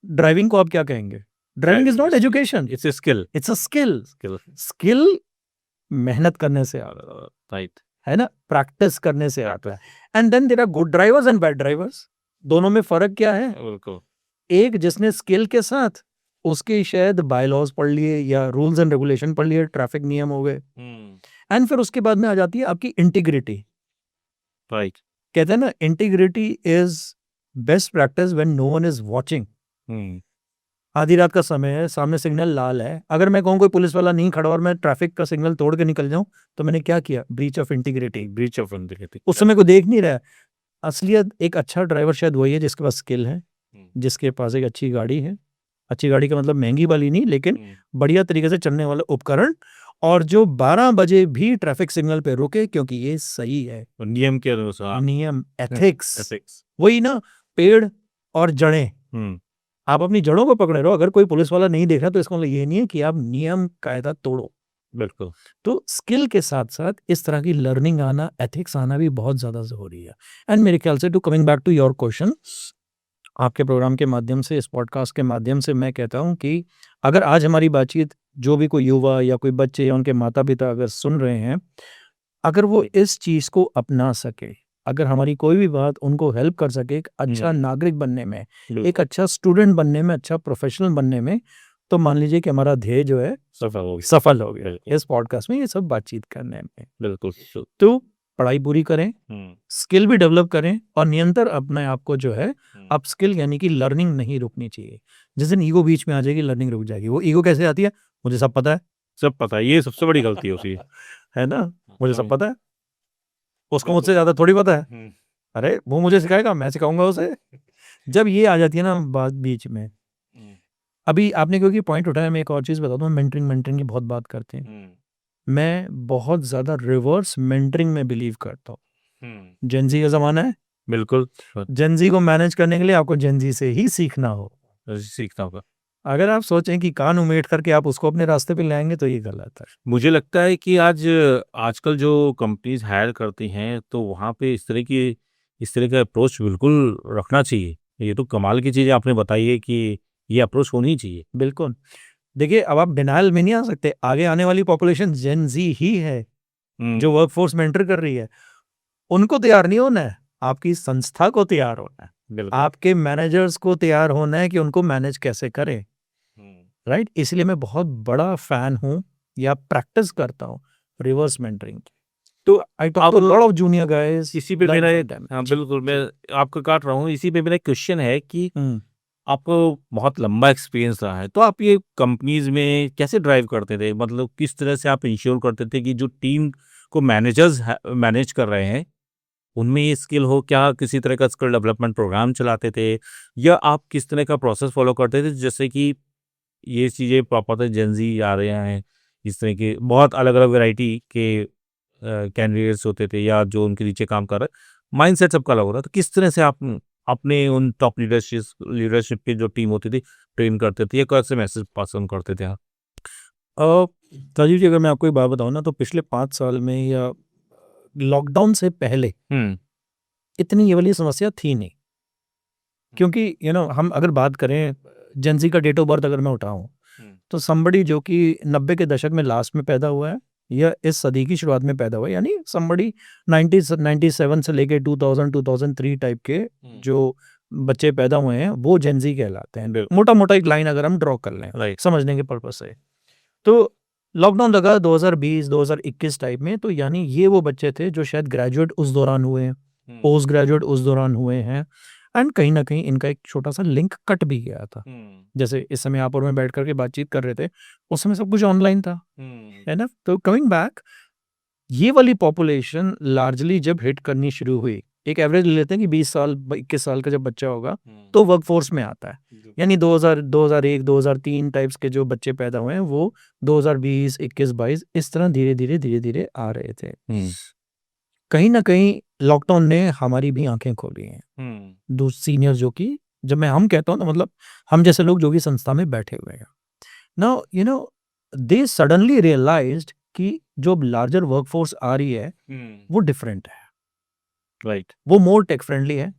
ड्राइविंग को आप क्या कहेंगे? Driving is driving not education, it's a skill. It's a skill. Skill. Skill मेहनत करने से आता राइट। है ना? प्रैक्टिस करने से राइट, आता है। And then there are good drivers and bad drivers. दोनों में फ़र्क क्या है? बिल्कुल। एक जिसने स्किल के साथ उसके शायद बायलॉज पढ़ लिए या रूल्स एंड रेगुलेशन पढ़ लिए, ट्रैफिक नियम हो गए, एंड फिर उसके बाद में आ जाती है आपकी इंटीग्रिटी। राइट। कहते हैं ना, integrity is best practice when no one is watching. आधी रात का समय है, सामने सिग्नल लाल है, अगर मैं कहूँ कोई पुलिस वाला नहीं खड़ा और मैं ट्रैफिक का सिग्नल तोड़ के निकल जाऊं तो मैंने क्या किया? Breach of integrity. Breach of integrity. उस समय को देख नहीं रहा है। असलियत एक अच्छा ड्राइवर शायद वही है जिसके पास स्किल है, जिसके पास एक अच्छी गाड़ी है। अच्छी गाड़ी का मतलब महंगी वाली नहीं, लेकिन बढ़िया तरीके से चलने वाला उपकरण, और जो 12 बजे भी ट्रैफिक सिग्नल पे रुके, क्योंकि ये सही है, नियम के अनुसार। नियम, एथिक्स। एथिक्स। वही ना, पेड़ और जड़ें। आप अपनी जड़ों को पकड़े रहो। अगर कोई पुलिस वाला नहीं देख रहा तो इसका मतलब ये नहीं है कि आप नियम कायदा तोड़ो। बिल्कुल। तो स्किल के साथ साथ इस तरह की लर्निंग आना, एथिक्स आना भी बहुत ज्यादा जरूरी है। एंड मेरे ख्याल से, to coming back to your question, आपके प्रोग्राम के माध्यम से, इस पॉडकास्ट के माध्यम से मैं कहता हूं कि अगर आज हमारी बातचीत जो भी कोई युवा या कोई बच्चे या उनके माता पिता अगर सुन रहे हैं, अगर वो इस चीज को अपना सके, अगर हमारी कोई भी बात उनको हेल्प कर सके एक अच्छा नागरिक बनने में, एक अच्छा स्टूडेंट बनने में, अच्छा प्रोफेशनल बनने में, तो मान लीजिए कि हमारा ध्येय जो है सफल हो गया इस पॉडकास्ट में ये सब बातचीत करने में। बिल्कुल। तो पढ़ाई पूरी करें, स्किल भी डेवलप करें, और निरंतर अपने आप को जो है अप स्किल, यानी कि लर्निंग नहीं रुकनी चाहिए। जिस दिन ईगो बीच में आ जाएगी, लर्निंग रुक जाएगी। वो ईगो कैसे आती है? मुझे सब पता है, सब पता है, ये सबसे बड़ी गलती होती है। है ना, मुझे सब पता है, उसको मुझसे ज्यादा थोड़ी पता है, अरे वो मुझे सिखाएगा, मैं सिखाऊंगा उसे। जब ये आ जाती है ना बात बीच में, अभी आपने क्योंकि पॉइंट उठाया, मैं एक और चीज बता दूं, मेंटरिंग की बहुत बात करते हैं। मैं बहुत ज्यादा रिवर्स मेंटरिंग में बिलीव करता हूँ। जेनजी का जमाना है, बिल्कुल। जेनजी को मैनेज करने के लिए आपको जेनजी से ही सीखना होगा। अगर आप सोचें कि कान उमेट करके आप उसको अपने रास्ते पे लाएंगे तो ये गलत है। मुझे लगता है कि आजकल जो कंपनीज हायर करती हैं तो वहाँ पे इस तरह का अप्रोच बिल्कुल रखना चाहिए। ये तो कमाल की चीज़ आपने बताई है कि ये अप्रोच होनी चाहिए। बिल्कुल। देखिए, अब आप डिनायल में नहीं आ सकते, आगे आने वाली पॉपुलेशन जेन जी ही है जो वर्कफोर्स में एंटर कर रही है। उनको तैयार नहीं होना है, आपकी संस्था को तैयार होना है, आपके मैनेजर्स को तैयार होना है कि उनको मैनेज कैसे करें। राइट, इसलिए मैं बहुत बड़ा फैन हूं या प्रैक्टिस करता हूं रिवर्स मेंटरिंग। तो I talk to lot of junior guys. इसी पे मेरा बिल्कुल, मैं आपको काट रहा हूँ, इसी पे मेरा क्वेश्चन है कि आपको बहुत लंबा एक्सपीरियंस रहा है, तो आप ये कंपनीज में कैसे ड्राइव करते थे? मतलब किस तरह से आप इंश्योर करते थे कि जो टीम को मैनेजर्स मैनेज कर रहे हैं उनमें ये स्किल हो? क्या किसी तरह का स्किल डेवलपमेंट प्रोग्राम चलाते थे, या आप किस तरह का प्रोसेस फॉलो करते थे, जैसे कि ये चीज़ें प्रॉपर जेनजी आ रहे हैं, इस तरह के बहुत अलग अलग वैरायटी के कैंडिडेट्स होते थे, या जो उनके नीचे काम कर रहे, माइंडसेट सबका अलग होता, तो किस तरह से आप अपने उन टॉप लीडरशिप की जो टीम होती थी ट्रेन करते थे, या कैसे मैसेज पास ऑन करते थे आप? राजीव जी, अगर मैं आपको एक बात बताऊं ना, तो पिछले 5 साल में या लॉकडाउन से पहले इतनी ये वाली समस्या थी नहीं। क्योंकि हम अगर बात करें जेनजी का डेट ऑफ बर्थ अगर मैं उठाऊं, तो समबड़ी जो कि 90 के दशक में लास्ट में पैदा हुआ है या इस सदी की शुरुआत में पैदा हुआ है, यानी समबड़ी 97 से लेके 2003 टाइप के जो बच्चे पैदा हुए हैं वो जेनजी कहलाते हैं। मोटा मोटा एक लाइन अगर हम ड्रॉ कर लें समझने के पर्पज से, तो लॉकडाउन लगा 2020-2021 टाइप में, तो यानी ये वो बच्चे थे जो शायद ग्रेजुएट उस दौरान हुए हैं, पोस्ट ग्रेजुएट उस दौरान हुए हैं, एंड कहीं ना कहीं इनका एक छोटा सा लिंक कट भी गया था। जैसे इस समय आप और मैं बैठ करके बातचीत कर रहे थे, उस समय सब कुछ ऑनलाइन था, है ना। तो कमिंग बैक, ये वाली पॉपुलेशन लार्जली जब हिट करनी शुरू हुई, एक एवरेज ले लेते हैं कि 20 साल 21 साल का जब बच्चा होगा तो वर्कफोर्स में आता है, यानी 2001 2003 टाइप्स के जो बच्चे पैदा हुए हैं वो 2020 21 22 इस तरह धीरे धीरे आ रहे थे। कहीं ना कहीं लॉकडाउन ने हमारी भी आंखें खोली हैं। दो सीनियर जो कि, जब मैं हम कहता हूँ तो मतलब हम जैसे लोग जो कि संस्था में बैठे हुए हैं, नाउ दे सडनली रियलाइज्ड कि जो लार्जर वर्कफोर्स आ रही है वो डिफरेंट है, राइट, वो मोर टेक फ्रेंडली है,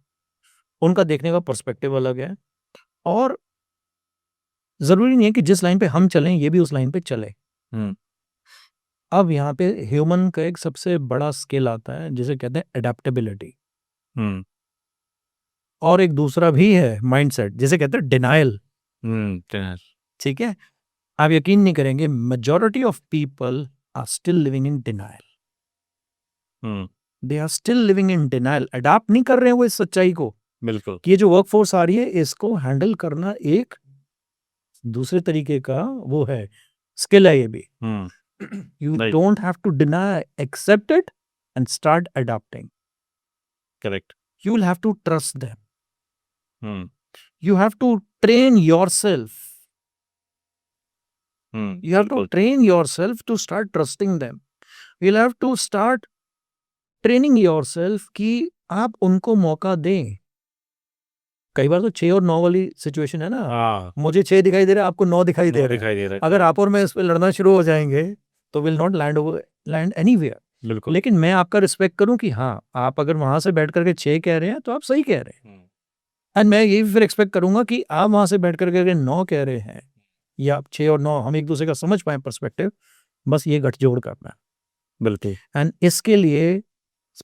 उनका देखने का पर्सपेक्टिव अलग है, और जरूरी नहीं है कि जिस लाइन पे हम चलें ये भी उस लाइन पे चले। अब यहाँ पे ह्यूमन का एक सबसे बड़ा स्किल आता है जिसे कहते हैं एडेप्टेबिलिटी, और एक दूसरा भी है माइंडसेट जिसे कहते हैं डिनायल। ठीक है, आप यकीन नहीं करेंगे, majority of people are still living in denial. They are still living in denial, adapt नहीं कर रहे हैं वो इस सच्चाई को बिल्कुल। कि ये जो वर्क फोर्स आ रही है इसको हैंडल करना एक दूसरे तरीके का वो है, स्किल है ये भी। You Right. don't have to deny, accept it and start adapting. Correct. You will have to trust them. You have to train yourself. You have to train yourself to start trusting them. You'll have to start training yourself कि आप उनको मौका दें। कई बार तो 6 और 9 वाली situation है ना, हाँ, मुझे 6 दिखाई दे रहा है, आपको 9 दिखाई दे रहा है। दिखाई दे रहा है। अगर आप और मैं इस पे लड़ना शुरू हो जाएंगे तो विल नॉट लैंड एनीवेयर। बिल्कुल। लेकिन मैं आपका रिस्पेक्ट करूं कि हाँ, आप अगर वहां से बैठ करके 6 कह रहे हैं तो आप सही कह रहे हैं, एंड मैं ये फिर एक्सपेक्ट करूंगा कि आप वहां से बैठ करके अगर 9 कह रहे हैं या 6 और 9 हम एक दूसरे का समझ पाए पर्सपेक्टिव, बस ये गठजोड़ करना है। बिल्कुल। एंड इसके लिए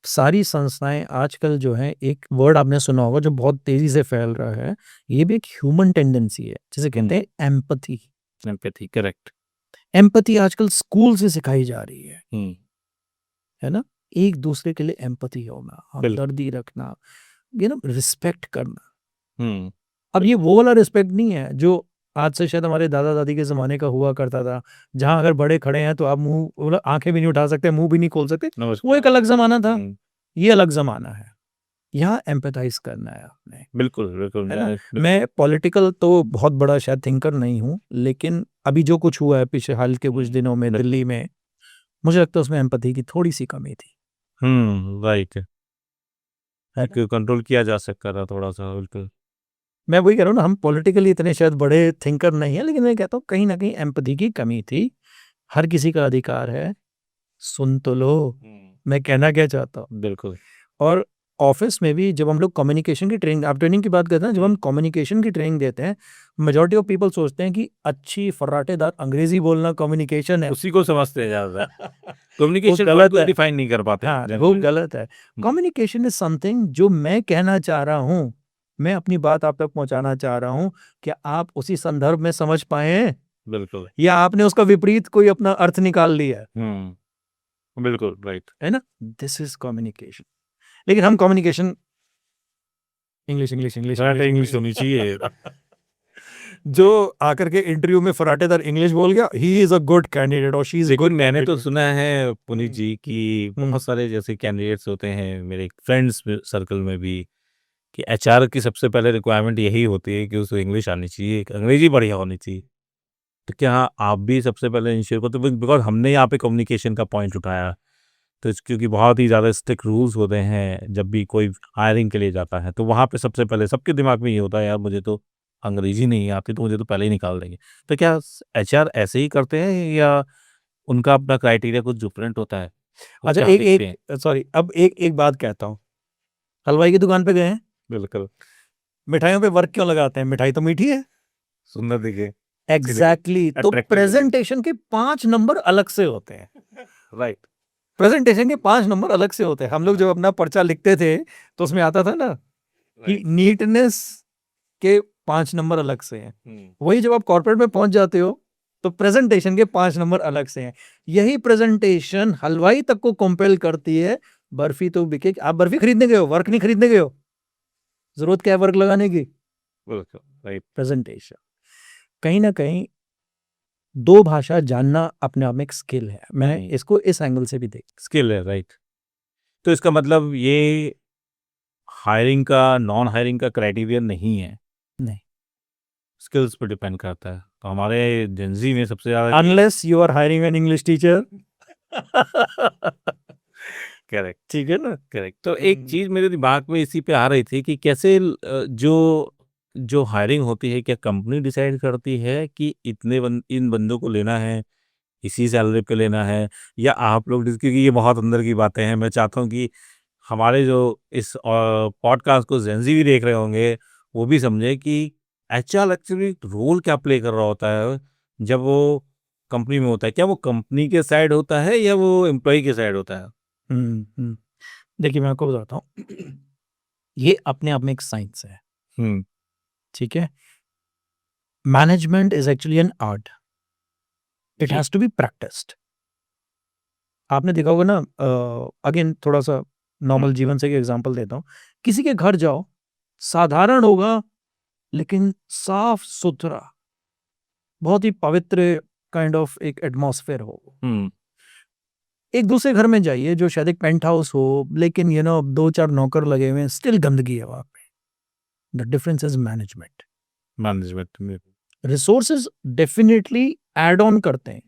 सारी संस्थाएं आजकल जो है, एक वर्ड आपने सुना होगा जो बहुत तेजी से फैल रहा है, ये भी एक ह्यूमन टेंडेंसी है जिसे कहते हैं एम्पैथी। Empathy, correct. एम्पैथी आजकल स्कूल से सिखाई जा रही है ना, एक दूसरे के लिए एम्पैथी होना, हमदर्दी रखना, रिस्पेक्ट करना। अब ये वो वाला रिस्पेक्ट नहीं है जो आज से शायद हमारे दादा दादी के जमाने का हुआ करता था, जहां अगर बड़े खड़े हैं तो आप मुंह आंखें भी नहीं उठा सकते, मुंह भी नहीं खोल सकते। वो एक अलग जमाना था, ये अलग जमाना है। यहाँ एम्पैथाइज करना है आपने। बिल्कुल बिल्कुल। है ना? मैं पॉलिटिकल तो बहुत बड़ा शायद थिंकर नहीं हूँ, लेकिन अभी जो कुछ हुआ है पिछले हाल के कुछ दिनों में दिल्ली में, मुझे लगता है उसमें एम्पैथी की थोड़ी सी कमी थी। राइट। कंट्रोल किया जा सकता था थोड़ा सा। बिल्कुल। मैं वही कह रहा हूँ ना, हम पॉलिटिकली इतने शायद बड़े थिंकर नहीं है, लेकिन मैं कहता हूँ कहीं ना कहीं एम्पैथी की कमी थी। हर किसी का अधिकार है, सुन तो लो मैं कहना क्या चाहता हूँ। बिल्कुल। और ऑफिस में भी जब हम लोग कम्युनिकेशन की ट्रेनिंग, आप ट्रेनिंग की बात करते हैं, जब हम कम्युनिकेशन की ट्रेनिंग देते हैं, मेजॉरिटी ऑफ पीपल सोचते हैं कि अच्छी फर्राटेदार अंग्रेजी बोलना कम्युनिकेशन है। उसी को समझते हैं ज्यादा। कम्युनिकेशन गलत है। डिफाइन नहीं कर पाते। हाँ, वो गलत है। कम्युनिकेशन इज समथिंग जो मैं कहना चाह रहा हूँ, मैं अपनी बात आप तक पहुंचाना चाह रहा हूँ, क्या आप उसी संदर्भ में समझ पाए, बिल्कुल। या आपने उसका विपरीत कोई अपना अर्थ निकाल लिया है। बिल्कुल राइट। है ना, दिस इज कम्युनिकेशन। लेकिन हम communication English English English English होनी चाहिए। जो आकर के इंटरव्यू में फराटेदार इंग्लिश बोल गया, he is a good candidate और शी इज देखो, मैंने तो सुना है पुनीत जी कि बहुत सारे जैसे कैंडिडेट्स होते हैं मेरे फ्रेंड्स सर्कल में भी, कि एचआर की सबसे पहले रिक्वायरमेंट यही होती है कि उसको इंग्लिश आनी चाहिए, अंग्रेजी बढ़िया होनी चाहिए। तो क्या आप भी सबसे पहले इंश्योर करते हो? बिकॉज हमने यहाँ पे कम्युनिकेशन का पॉइंट उठाया, तो क्योंकि बहुत ही ज़्यादा स्ट्रिक्ट रूल्स होते हैं जब भी कोई हायरिंग के लिए जाता है, तो वहाँ पे सबसे पहले सबके दिमाग में ये होता है, यार मुझे तो अंग्रेजी नहीं आती, तो मुझे तो पहले ही निकाल देंगे। तो क्या एचआर ऐसे ही करते हैं या उनका अपना क्राइटेरिया कुछ डिफरेंट होता है? वो अच्छा, क्या देखते हैं? एक सॉरी, अब एक बात कहता हूँ, हलवाई की दुकान पे गए हैं, बिल्कुल। मिठाइयों पे वर्क क्यों लगाते हैं? मिठाई तो मीठी है। सुंदर दिखे। एग्जैक्टली तो Attractive प्रेजेंटेशन के 5 नंबर अलग से होते हैं। राइट। प्रेजेंटेशन के 5 नंबर अलग से होते हैं। हम लोग जब अपना पर्चा लिखते थे तो उसमें आता था ना कि नीटनेस के 5 नंबर अलग से हैं। वही जब आप कॉर्पोरेट में पहुंच जाते हो तो प्रेजेंटेशन के 5 नंबर अलग से हैं। यही प्रेजेंटेशन हलवाई तक को कंपेल करती है, बर्फी तो बिके। आप बर्फी खरीदने गए हो, वर्क नहीं खरीदने गए हो। जरूरत क्या है वर्क लगाने की? बिल्कुल राइट। प्रेजेंटेशन। कहीं ना कहीं 2 भाषा जानना अपने आप में एक स्किल है। मैं इसको इस एंगल से भी देख, स्किल है, राइट। तो इसका मतलब ये हायरिंग का, नॉन हायरिंग का क्राइटेरिया नहीं है, नहीं, स्किल्स पे डिपेंड करता है। तो हमारे जेंजी में सबसे ज़्यादा unless you are hiring an English teacher. Correct. ठीक है ना। करेक्ट। तो एक चीज़ मेरे दिमाग में इसी पे आ रही थी कि कैसे जो जो हायरिंग होती है, क्या कंपनी डिसाइड करती है कि इन बंदों को लेना है, इसी सैलरी पे लेना है, या आप लोग क्योंकि ये बहुत अंदर की बातें हैं, मैं चाहता हूँ कि हमारे जो इस पॉडकास्ट को जेंजी भी देख रहे होंगे, वो भी समझे कि एचआर एक्चुअली रोल क्या प्ले कर रहा होता है जब वो कंपनी में होता है। क्या वो कंपनी के साइड होता है या वो एम्प्लॉय के साइड होता है? देखिए, मैं आपको बताता हूँ, ये अपने आप में एक साइंस है। हम्म। ठीक है, management is actually an art, it जी। Has to be practised. आपने देखा होगा ना, अगेन थोड़ा सा नॉर्मल जीवन से एक एग्जांपल देता हूँ। किसी के घर जाओ, साधारण होगा लेकिन साफ सुथरा, बहुत ही पवित्र काइंड ऑफ एक एटमॉस्फेयर हो। हम्म। एक दूसरे घर में जाइए जो शायद एक पेंट हाउस हो, लेकिन दो चार नौकर लगे हुए हैं, स्टिल गंदगी है वहां पे। The difference is management. Management में। रिसोर्सेज डेफिनेटली ऐड ऑन करते हैं,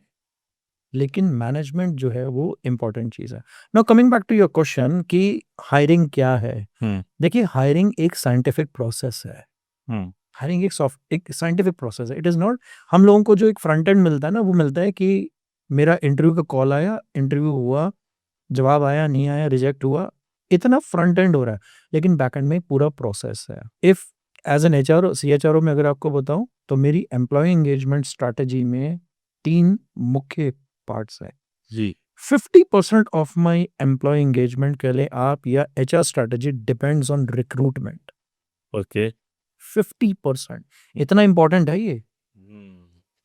लेकिन मैनेजमेंट जो है वो इम्पोर्टेंट चीज है। Now coming back to your question कि हायरिंग क्या है। देखिए, हायरिंग एक साइंटिफिक प्रोसेस है। हम्म। हायरिंग एक साइंटिफिक प्रोसेस है। इट इज नॉट, हम लोगों को जो एक फ्रंट एंड मिलता है ना, वो मिलता है कि मेरा इंटरव्यू का कॉल आया, इंटरव्यू हुआ, जवाब आया, नहीं आया, रिजेक्ट हुआ, इतना फ्रंट एंड हो रहा है। लेकिन बैक एंड में पूरा प्रोसेस है। If as an HR CHRO में अगर आपको बताऊं, तो मेरी एम्प्लॉय एंगेजमेंट स्ट्रैटेजी में 3 मुख्य पार्ट्स हैं। जी। 50% ऑफ माय एम्प्लॉय एंगेजमेंट के लिए आप या HR strategy depends on recruitment. Okay. 50% इतना इंपॉर्टेंट है ये।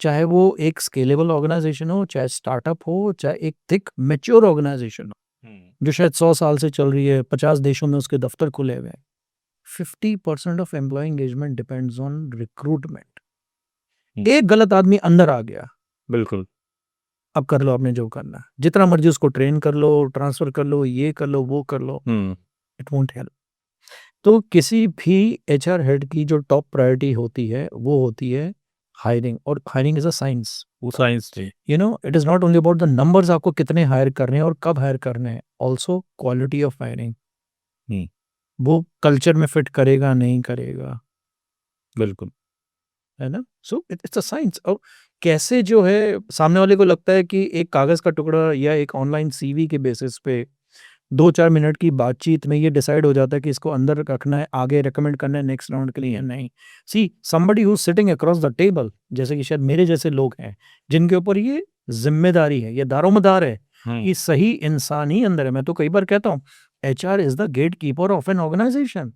चाहे वो एक स्केलेबल ऑर्गेनाइजेशन हो, चाहे स्टार्टअप हो, चाहे एक थिक मैच्योर ऑर्गेनाइजेशन हो जो शायद 100 साल से चल रही है, 50 देशों में उसके दफ्तर खुले हुए हैं। 50% of employ engagement depends on recruitment. एक गलत आदमी अंदर आ गया, बिल्कुल। अब कर लो आपने जो करना है, जितना मर्जी उसको ट्रेन कर लो, ट्रांसफर कर लो, ये कर लो, वो कर लो, इट वोंट हेल्प। तो किसी भी एचआर हेड की जो टॉप प्रायोरिटी होती है वो होती है हायरिंग। और हायरिंग इज अ साइंस। वो साइंस थी। It is not only about the numbers, आपको कितने हायर करने हैं और कब हायर करने हैं, ऑल्सो क्वालिटी ऑफ हायरिंग। वो कल्चर में फिट करेगा, नहीं करेगा, बिल्कुल। है ना। So it's a science. और कैसे जो है, सामने वाले को लगता है कि एक कागज का टुकड़ा या एक ऑनलाइन सीवी के बेसिस पे 2-4 मिनट की बातचीत में ये डिसाइड हो जाता है कि इसको अंदर रखना है, आगे रिकमेंड करना है नेक्स्ट राउंड के लिए, नहीं। सी somebody who sitting across the table, जैसे कि शायद मेरे जैसे लोग हैं जिनके ऊपर ये जिम्मेदारी है, ये दारोमदार है कि सही इंसान ही अंदर है। मैं तो कई बार कहता हूँ, HR is the gatekeeper of an organization.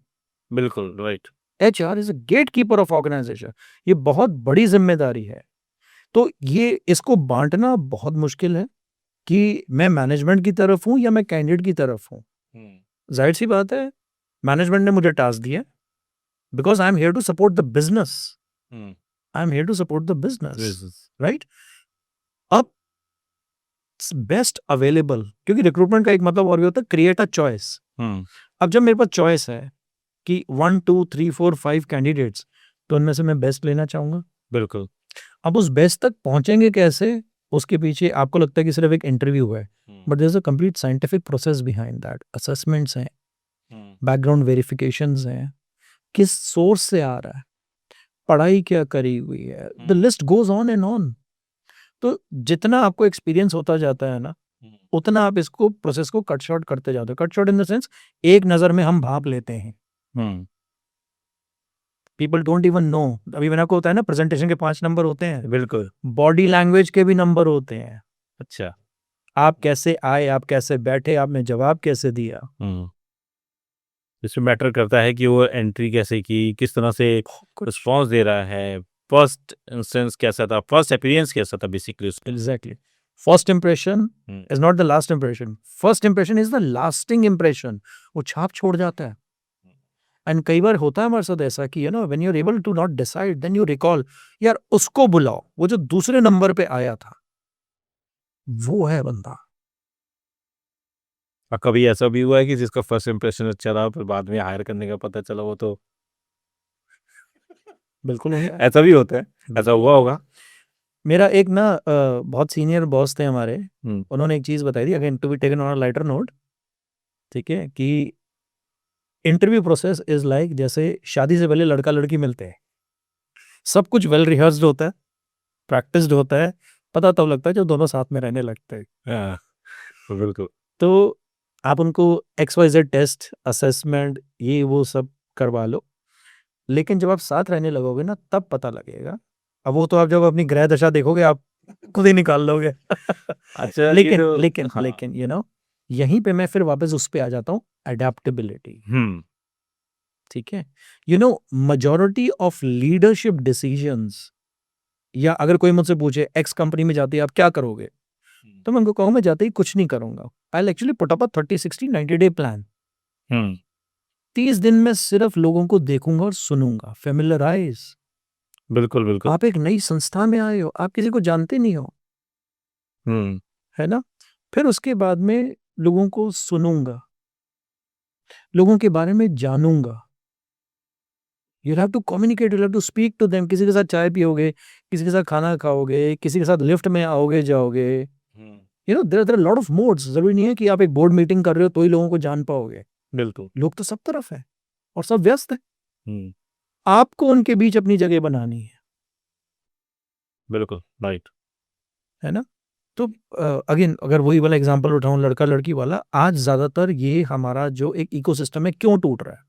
बिल्कुल right. HR is a gatekeeper of organization. ये बहुत बड़ी जिम्मेदारी है। तो ये इसको बांटना बहुत मुश्किल है कि मैं मैनेजमेंट की तरफ हूँ या मैं कैंडिडेट की तरफ हूँ। जाहिर सी बात है, मैनेजमेंट ने मुझे टास्क दिया because I am here to support the business. I am here to support the business, right. अब बेस्ट अवेलेबल, क्योंकि रिक्रूटमेंट का एक मतलब और भी होता है, क्रिएट अ चॉइस। अब जब मेरे पास चॉइस है कि 1 2 3 4 5 कैंडिडेट्स, तो उनमें से मैं बेस्ट लेना चाहूंगा। बिल्कुल। अब उस बेस्ट तक पहुंचेंगे कैसे, उसके पीछे आपको लगता है कि सिर्फ एक इंटरव्यू है, but there is a complete scientific process behind that. Assessments हैं, बैकग्राउंड वेरिफिकेशंस हैं, किस सोर्स से आ रहा है, पढ़ाई क्या करी हुई है, the list goes on and on. तो जितना आपको एक्सपीरियंस होता जाता है ना, उतना आप इसको प्रोसेस को कट शॉर्ट करते जाते हो। Cut short in the sense, एक नजर में हम भाप लेते हैं। People don't even know. अभी मैंने आपको होता है ना, प्रेजेंटेशन के 5 नंबर होते हैं, बिल्कुल। बॉडी लैंग्वेज के भी नंबर होते हैं। अच्छा। आप कैसे आए, आप कैसे बैठे, आपने जवाब कैसे दिया, इसमें मैटर करता है कि वो एंट्री कैसे की, किस तरह से कुछ रिस्पॉन्स दे रहा है, फर्स्ट इंस्टेंस कैसा था, फर्स्ट अपीयरेंस कैसा था बेसिकली उसका। Exactly. First impression is not the last impression, first impression is the lasting impression. वो छाप छोड़ जाता है। एंड कई बार होता है हमारे साथ ऐसा कि when you are able to not decide, then you recall, यार उसको बुलाओ, वो जो दूसरे नंबर पे आया था, वो है बंदा। और कभी ऐसा भी हुआ है कि जिसका फर्स्ट इंप्रेशन अच्छा रहा फिर बाद में हायर करने का पता चला वो तो बिल्कुल होता है। ऐसा भी होता है, ऐसा हुआ होगा। मेरा एक ना बहुत सीनियर बॉस थे हमारे, उन्होंने एक चीज बताई थी, again to be taken on a lighter note, ठीक है, कि इंटरव्यू प्रोसेस इज लाइक जैसे शादी से पहले लड़का लड़की मिलते हैं। सब कुछ वेल रिहर्स्ड होता है, प्रैक्टिस्ड होता है, पता तब लगता है जब दोनों साथ में रहने लगते हैं। बिल्कुल। तो आप उनको XYZ टेस्ट, असेसमेंट, ये वो सब करवा लो, लेकिन जब आप साथ रहने लगोगे ना, तब पता लगेगा। अब वो तो आप जब अपनी ग्रह दशा देखोगे, आप खुद ही निकाल लोगे। अच्छा, लेकिन तो लेकिन हाँ। लेकिन यहीं पे मैं फिर वापस उस पे आ जाता हूँ, अडेप्टेबिलिटी। ठीक है। मेजॉरिटी ऑफ लीडरशिप डिसीजंस या अगर कोई मुझसे पूछे एक्स कंपनी में जाते ही आप क्या करोगे, तो मैं उनको कहूँ मैं जाते ही कुछ नहीं करूंगा। I actually put up a 30-60-90 day plan. 30 दिन में सिर्फ लोगों को देखूंगा और सुनूंगा, फेमिलराइज। बिल्कुल, बिल्कुल। आप एक नई संस्था में आए हो, आप किसी को जानते नहीं हो, हुँ, है ना? फिर उसके बाद में लोगों को सुनूंगा, लोगों के बारे में जानूंगा। You have to communicate, you have to speak to them. किसी के साथ चाय पियोगे, किसी के साथ खाना खाओगे, किसी के साथ लिफ्ट में आओगे जाओगे। Hmm, you know there lot of modes. जरूरी नहीं है कि आप एक बोर्ड मीटिंग कर रहे हो तो ही लोगों को जान पाओगे। बिल्कुल। लोग तो सब तरफ है और सब व्यस्त है। हुँ, आपको उनके बीच अपनी जगह बनानी बिल्कुल, राइट। है ना? तो अगेन अगर वही वाला एग्जांपल उठाऊं, लड़का लड़की वाला, आज ज्यादातर ये हमारा जो एक इकोसिस्टम है क्यों टूट रहा है?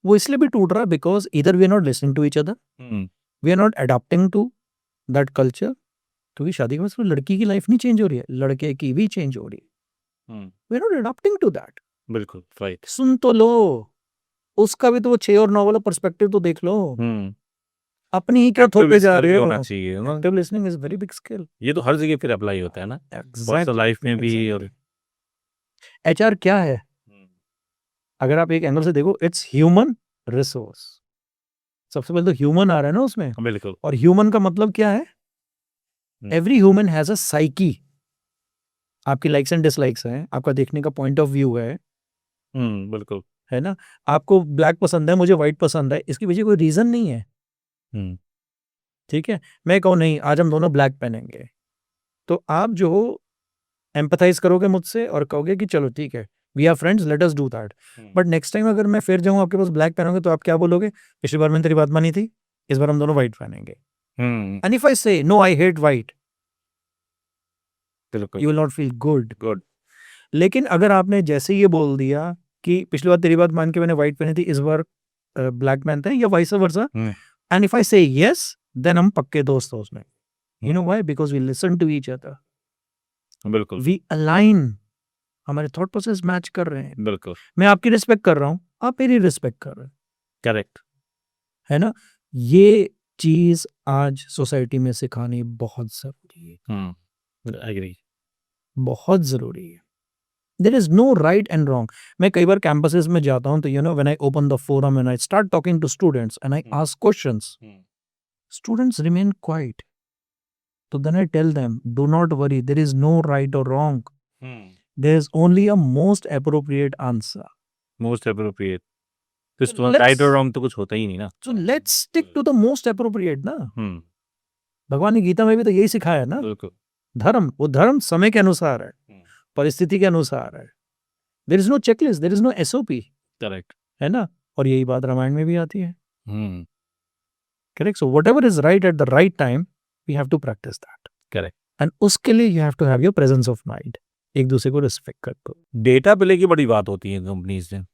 वो इसलिए भी टूट रहा है बिकॉज इधर we are not listening to each other, hmm, we are not adopting to that culture. क्योंकि शादी के बाद सिर्फ लड़की की लाइफ नहीं चेंज हो रही है, लड़के की भी चेंज हो रही है। Hmm, we are not adopting to that. बिल्कुल, राइट। सुन तो लो, उसका भी तो वो 6 और 9 वाला पर्सपेक्टिव तो देख लो। हुँ, अपनी ही क्या एक्टिव थोपे जा लिसनर रहे भी हो? होना चाहिए ना। Active listening is very big skill. ये तो हर जगह फिर अप्लाई होता है ना, पर्सनल लाइफ में भी और एचआर क्या है? हुँ, अगर आप एक एंगल से देखो, इट्स ह्यूमन रिसोर्स। सबसे पहले तो ह्यूमन आ रहा है ना उसमें। बिल्कुल। और ह्यूमन का मतलब क्या है? Hmm, every human has a psyche. आपकी लाइक्स एंड डिसलाइक्स हैं, आपका देखने का पॉइंट ऑफ व्यू हुँ, बिल्कुल। है ना? आपको ब्लैक पसंद है, मुझे व्हाइट पसंद है, इसके पीछे कोई रीजन नहीं है। हुँ, ठीक है? मैं कहूँ नहीं आज हम दोनों ब्लैक पहनेंगे, तो आप जो हो एम्पैथाइज करोगे मुझसे और कहोगे कि चलो ठीक है, we are friends, let us do that. Hmm, but next time अगर मैं फिर जाऊँ आपके पास ब्लैक पहनोगे तो आप क्या बोलोगे? पिछली बार मैंने तेरी बात मानी थी, इस बार हम दोनों व्हाइट पहनेंगे। हुँ, एंड इफ आई से नो आई हेट व्हाइट, बिल्कुल, you will not feel good. Good. लेकिन अगर आपने जैसे ही ये बोल दिया कि पिछली बार तेरी बात मान के मैंने व्हाइट पहनी थी, इस बार ब्लैक पहनते हैं या vice versa, hmm, and if I say yes, then हम पक्के दोस्त हो उसमें। You know why? Because we listen to each other, बिल्कुल, वी अलाइन, हमारे थॉट प्रोसेस मैच कर रहे हैं। बिल्कुल, मैं आपकी रिस्पेक्ट कर रहा हूँ, आप मेरी रिस्पेक्ट कर रहे हैं, करेक्ट। है ना? ये चीज आज सोसाइटी में सिखानी बहुत जरूरी है, हुँ, एग्री। बहुत जरूरी है। There is no right and wrong. मैं कई बार कैंपसेस में जाता हूँ तो you know when I open the forum and I start talking to students and I hmm, ask questions, hmm, students remain quiet. So then I tell them, do not worry, there is no right or wrong. Hmm, There is only a most appropriate answer. Most appropriate. तो So इसमें right और let's wrong तो कुछ होता ही नहीं ना। so let's stick to the most appropriate ना। हुँ, भगवान ने गीता में भी तो यही सिखाया ना। बिल्कुल। धर्म, वो धर्म समय के अनुसार है, हुँ, परिस्थिति के अनुसार है। There is no checklist, there is no SOP, correct. है ना? और यही बात रामायण में भी आती है। Hmm, correct? So whatever is right at the right time, we have to practice that. Correct. And उसके लिए you have to have your presence of mind. एक दूसरे को रिस्पेक्ट करते। डेटा पे लेके बड़ी बात होती है कंपनीज़ में।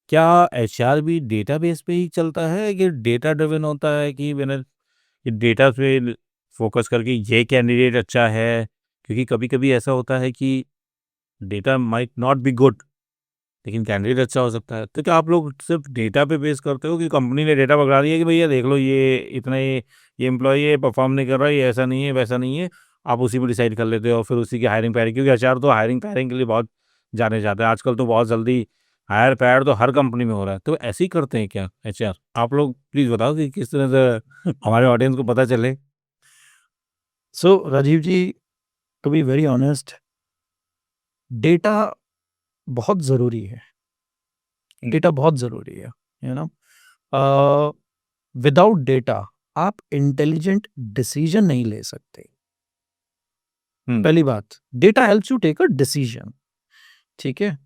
क्या एचआर भी डेटाबेस पे ही चलता है कि डेटा ड्रिवन होता है कि मैंने ये डेटा पे फोकस करके ये कैंडिडेट अच्छा है? क्योंकि कभी-कभी ऐसा होता है कि data might not be good लेकिन कैंडिडेट अच्छा हो सकता है। तो क्या आप लोग सिर्फ डेटा पे बेस करते हो कि कंपनी ने डेटा पकड़ा दिया कि भैया देख लो ये इतना ये एम्प्लॉई ये परफॉर्म नहीं कर रहा है, ये ऐसा नहीं है, वैसा नहीं है, आप उसी पे डिसाइड कर लेते हो फिर उसी की हायरिंग फायरिंग क्योंकि एचआर तो हायरिंग फायरिंग के लिए बहुत जाने जाते हैं आजकल तो बहुत जल्दी हायर फायर तो हर कंपनी में हो रहा है। तो ऐसे ही करते हैं क्या एचआर? आप लोग प्लीज़ बताओ कि किस तरह से हमारे ऑडियंस को पता चले? So Rajiv ji, to be very honest, data बहुत ज़रूरी है। डेटा बहुत ज़रूरी है, यू नो। विदाउट डेटा आप इंटेलिजेंट डिसीजन नहीं ले सकते। हुँ, पहली बात, data helps you take a decision. ठीक है?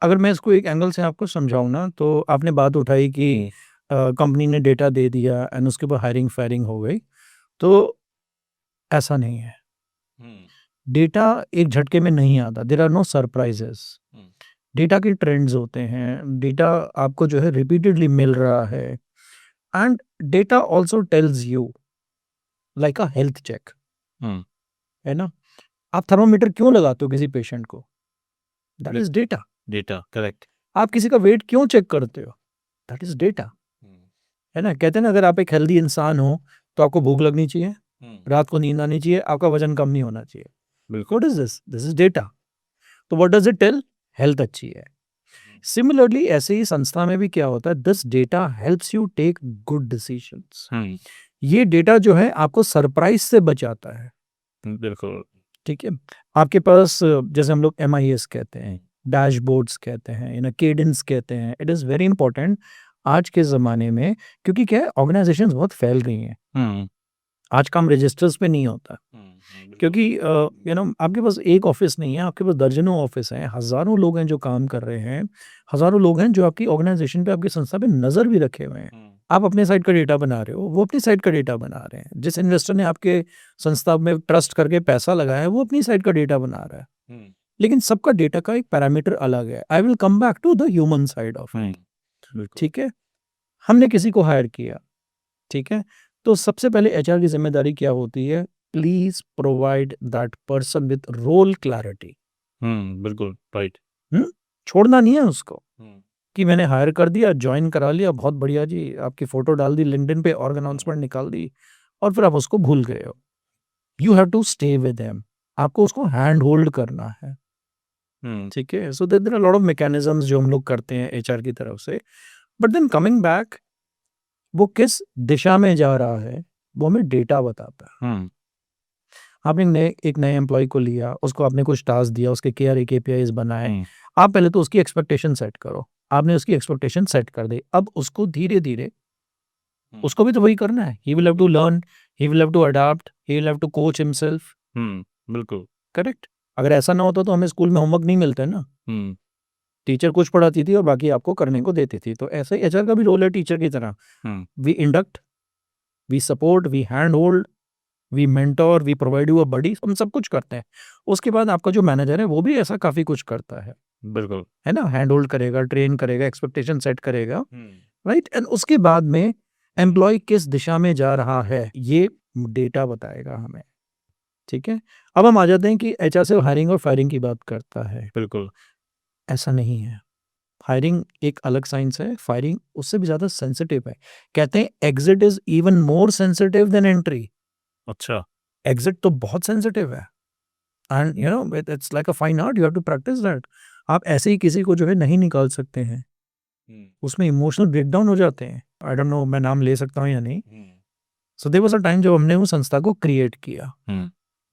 अगर मैं इसको एक एंगल से आपको समझाऊँ ना, तो आपने बात उठाई कि हुँ, कंपनी ने डेटा दे दिया एंड उसके ऊपर हायरिंग फायरिंग हो गई, तो ऐसा नहीं है। हुँ, डेटा एक झटके में नहीं आता, देयर आर नो सरप्राइजेस। हुँ, डेटा के ट्रेंड्स होते हैं, डेटा आपको जो है रिपीटेडली मिल रहा है, and data also tells you like a health check, hmm, है ना? आप थर्मामीटर क्यों लगाते हो किसी पेशेंट को? That is data. Data correct. आप किसी का वेट क्यों चेक करते हो? That is data. हुँ, है ना? कहते हैं ना, अगर आप एक हेल्दी इंसान हो तो आपको भूख लगनी चाहिए, रात को नींद आनी चाहिए, आपका वजन कम नहीं होना चाहिए। बिल्कुल। What is this? This is data. तो what does it tell? Health अच्छी है। सिमिलरली ऐसे ही संस्था में भी क्या होता है, this data helps you take good decisions. ये डेटा जो है आपको सरप्राइज से बचाता है। बिल्कुल। ठीक है, आपके पास जैसे हम लोग MIS कहते हैं, डैशबोर्ड्स कहते हैं, केडेंस कहते हैं। इट इज़ वेरी इंपॉर्टेंट आज के ज़माने में, क्योंकि क्या है, ऑर्गेनाइजेशंस बहुत फैल गई हैं। आज काम रजिस्टर्स पे नहीं होता, क्योंकि आपके पास एक ऑफिस नहीं है, आपके पास दर्जनों ऑफिस हैं, हज़ारों लोग हैं जो काम कर रहे हैं, हज़ारों लोग हैं जो आपकी ऑर्गेनाइजेशन पे, आपकी संस्था पे नज़र भी रखे हुए हैं। आप अपने साइड का डेटा बना रहे हो, वो अपनी साइड का डेटा बना रहे हैं। जिस इन्वेस्टर ने आपके संस्था में ट्रस्ट करके पैसा लगाया है, वो अपनी साइड का डेटा बना रहा है। लेकिन सबका डेटा का एक पैरामीटर अलग है। I will come back to the human side of it. ठीक है, हमने किसी को हायर किया, ठीक है, तो सबसे पहले HR की जिम्मेदारी क्या होती है? Please provide that person with role clarity. बिल्कुल राइट। छोड़ना नहीं है उसको कि मैंने हायर कर दिया, ज्वाइन करा लिया, बहुत बढ़िया जी, आपकी फोटो डाल दी लिंक्डइन पे, और अनाउंसमेंट निकाल दी, और फिर आप उसको भूल गए हो। You have to stay with him, आपको उसको हैंड होल्ड करना है। ठीक है, so there are lot of mechanisms जो हम लोग करते हैं HR की तरफ से। बट देन कमिंग बैक, वो किस दिशा में जा रहा है वो हमें डेटा बताता है। आपने एक नए एम्प्लॉय को लिया, उसको आपने कुछ टास्क दिया, उसके KPIs बनाए। आप पहले तो उसकी एक्सपेक्टेशन सेट करो। आपने उसकी एक्सपेक्टेशन सेट कर दी, अब उसको धीरे धीरे उसको भी तो वही करना है। He will have to learn, he will have to adopt, he will have to coach himself. बिल्कुल करेक्ट। अगर ऐसा ना होता तो हमें स्कूल में होमवर्क नहीं मिलता है ना, टीचर कुछ पढ़ाती थी और बाकी आपको करने को देती थी। तो ऐसे ही HR का भी रोल है टीचर की तरह। We induct, we support, we hand hold, we mentor, we provide you a buddy, हम सब कुछ करते हैं। उसके बाद आपका जो मैनेजर है वो भी ऐसा काफ़ी कुछ करता है। बिल्कुल है ना, हैंड होल्ड करेगा, ट्रेन करेगा, एक्सपेक्टेशन सेट करेगा, राइट। एंड उसके बाद में एम्प्लॉय किस दिशा में जा रहा है ये डेटा बताएगा हमें। ठीक है, अब हम आ जाते हैं कि HR सिर्फ हायरिंग और फायरिंग की बात करता है। बिल्कुल ऐसा नहीं है। हायरिंग एक अलग साइंस है, फायरिंग उससे भी ज़्यादा सेंसिटिव है। कहते हैं exit is even more sensitive than entry. अच्छा एग्जिट तो बहुत सेंसिटिव है, and it's like a fine art, you have to practice that. आप ऐसे ही किसी को जो है नहीं निकाल सकते हैं, उसमें इमोशनल ब्रेकडाउन हो जाते हैं। आई डोंट नो मैं नाम ले सकता हूँ या नहीं। So there was a time जब हमने उस संस्था को क्रिएट किया,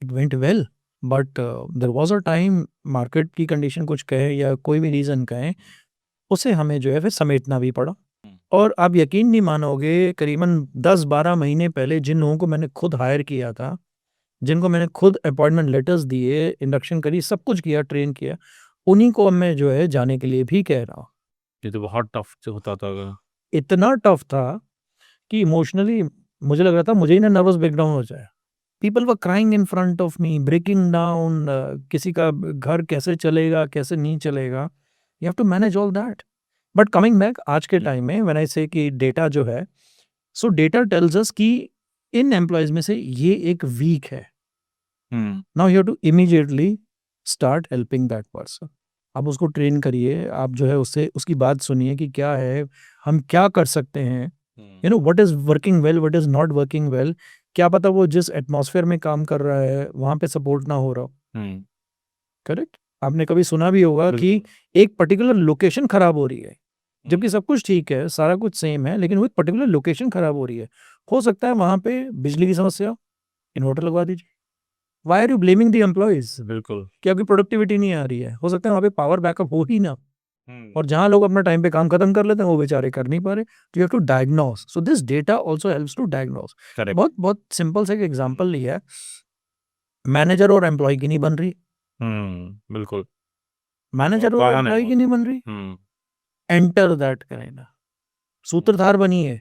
it went well, but there was a time, market की कंडीशन कुछ कहे या कोई भी रीज़न कहें, उसे हमें जो है फिर समेटना भी पड़ा। और आप यकीन नहीं मानोगे, करीबन 10-12 महीने पहले जिन लोगों को मैंने खुद हायर किया था, जिनको मैंने खुद अपॉइंटमेंट लेटर्स दिए, इंडक्शन करी, सब कुछ किया, ट्रेन किया, उन्हीं को अब मैं जो है जाने के लिए भी कह रहा हूँ। ये तो बहुत टफ होता था। इतना टफ था कि इमोशनली मुझे लग रहा था मुझे ही ना नर्वस ब्रेकडाउन हो जाए। People were crying in front of me, breaking down. किसी का घर कैसे चलेगा, कैसे नहीं चलेगा, you have to manage all that. But coming back आज के टाइम में, व्हेन आई से कि डेटा जो है, सो डेटा टेल्स अस कि इन एम्प्लॉयज में से ये एक वीक है। Now you have to immediately start helping that person. आप उसको ट्रेन करिए, आप जो है उससे उसकी बात सुनिए कि क्या है, हम क्या कर सकते हैं, what is working well, what is not working well. क्या पता वो जिस एटमॉस्फेयर में काम कर रहा है वहां पे सपोर्ट ना हो रहा हो। करेक्ट। आपने कभी सुना भी होगा कि एक पर्टिकुलर लोकेशन खराब हो रही है, जबकि सब कुछ ठीक है, सारा कुछ सेम है, लेकिन वो एक पर्टिकुलर लोकेशन खराब हो रही है। हो सकता है वहां पे बिजली की समस्या, इन्वर्टर लगवा दीजिए। Why are you blaming the employees? बिल्कुल कि आपकी प्रोडक्टिविटी नहीं आ रही है, हो सकता है वहाँ पे पावर बैकअप हो ही ना, और जहाँ लोग अपना टाइम पे काम खत्म कर लेते हैं वो बेचारे कर नहीं पा रहे। तो you have to diagnose, so this data also helps to diagnose. Correct बहुत बहुत सिंपल से एक एग्जांपल लिया है, मैनेजर और एम्प्लॉय की नहीं बन रही, बिल्कुल मैनेजर और वाहन है एम्प्लॉय की नहीं बन रही, एंटर दैट करेगा, सूत्रधार बनिए,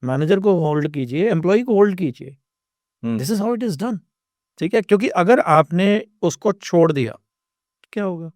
मैनेजर को होल्ड कीजिए, एम्प्लॉय को होल्ड कीजिए। This is how it is done. ठीक है, क्योंकि अगर आपने उसको छोड़ दिया क्या होगा,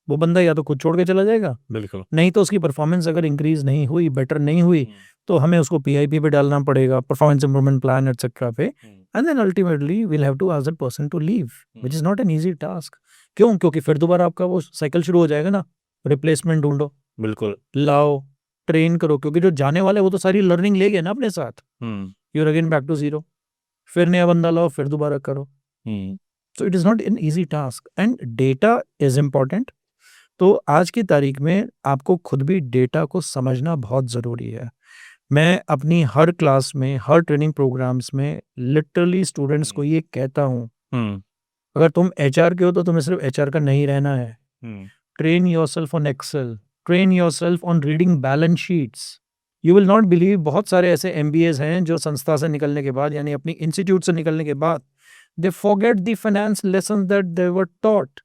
वो बंदा या तो खुद छोड़ के चला जाएगा, बिल्कुल नहीं तो उसकी परफॉर्मेंस अगर इंक्रीज नहीं हुई, बेटर नहीं हुई, तो हमें उसको PIP पे डालना पड़ेगा, परफॉर्मेंस इंप्रूवमेंट प्लान एटसेट्रा पे, and then ultimately we'll have to ask that person to leave, which is not an easy task. क्यों? क्योंकि फिर दोबारा आपका वो साइकिल शुरू हो जाएगा ना, रिप्लेसमेंट ढूंढो, बिल्कुल लाओ, ट्रेन करो, क्योंकि जो जाने वाला है वो तो सारी लर्निंग ले गया ना अपने साथ, hmm you are again back to zero, फिर नया बंदा लाओ, फिर दोबारा करो। Hmm so it is not an easy task and data is important. तो आज की तारीख में आपको खुद भी डेटा को समझना बहुत ज़रूरी है। मैं अपनी हर क्लास में, हर ट्रेनिंग प्रोग्राम्स में लिटरली स्टूडेंट्स को ये कहता हूँ, हम्म अगर तुम एचआर के हो तो तुम्हें सिर्फ एचआर का नहीं रहना है। Hmm train yourself on Excel, train yourself on reading balance sheets. You will not believe, बहुत सारे ऐसे एमबीएस हैं जो संस्था से निकलने के बाद, यानी अपनी इंस्टीट्यूट से निकलने के बाद, they forget the finance lesson that they were taught.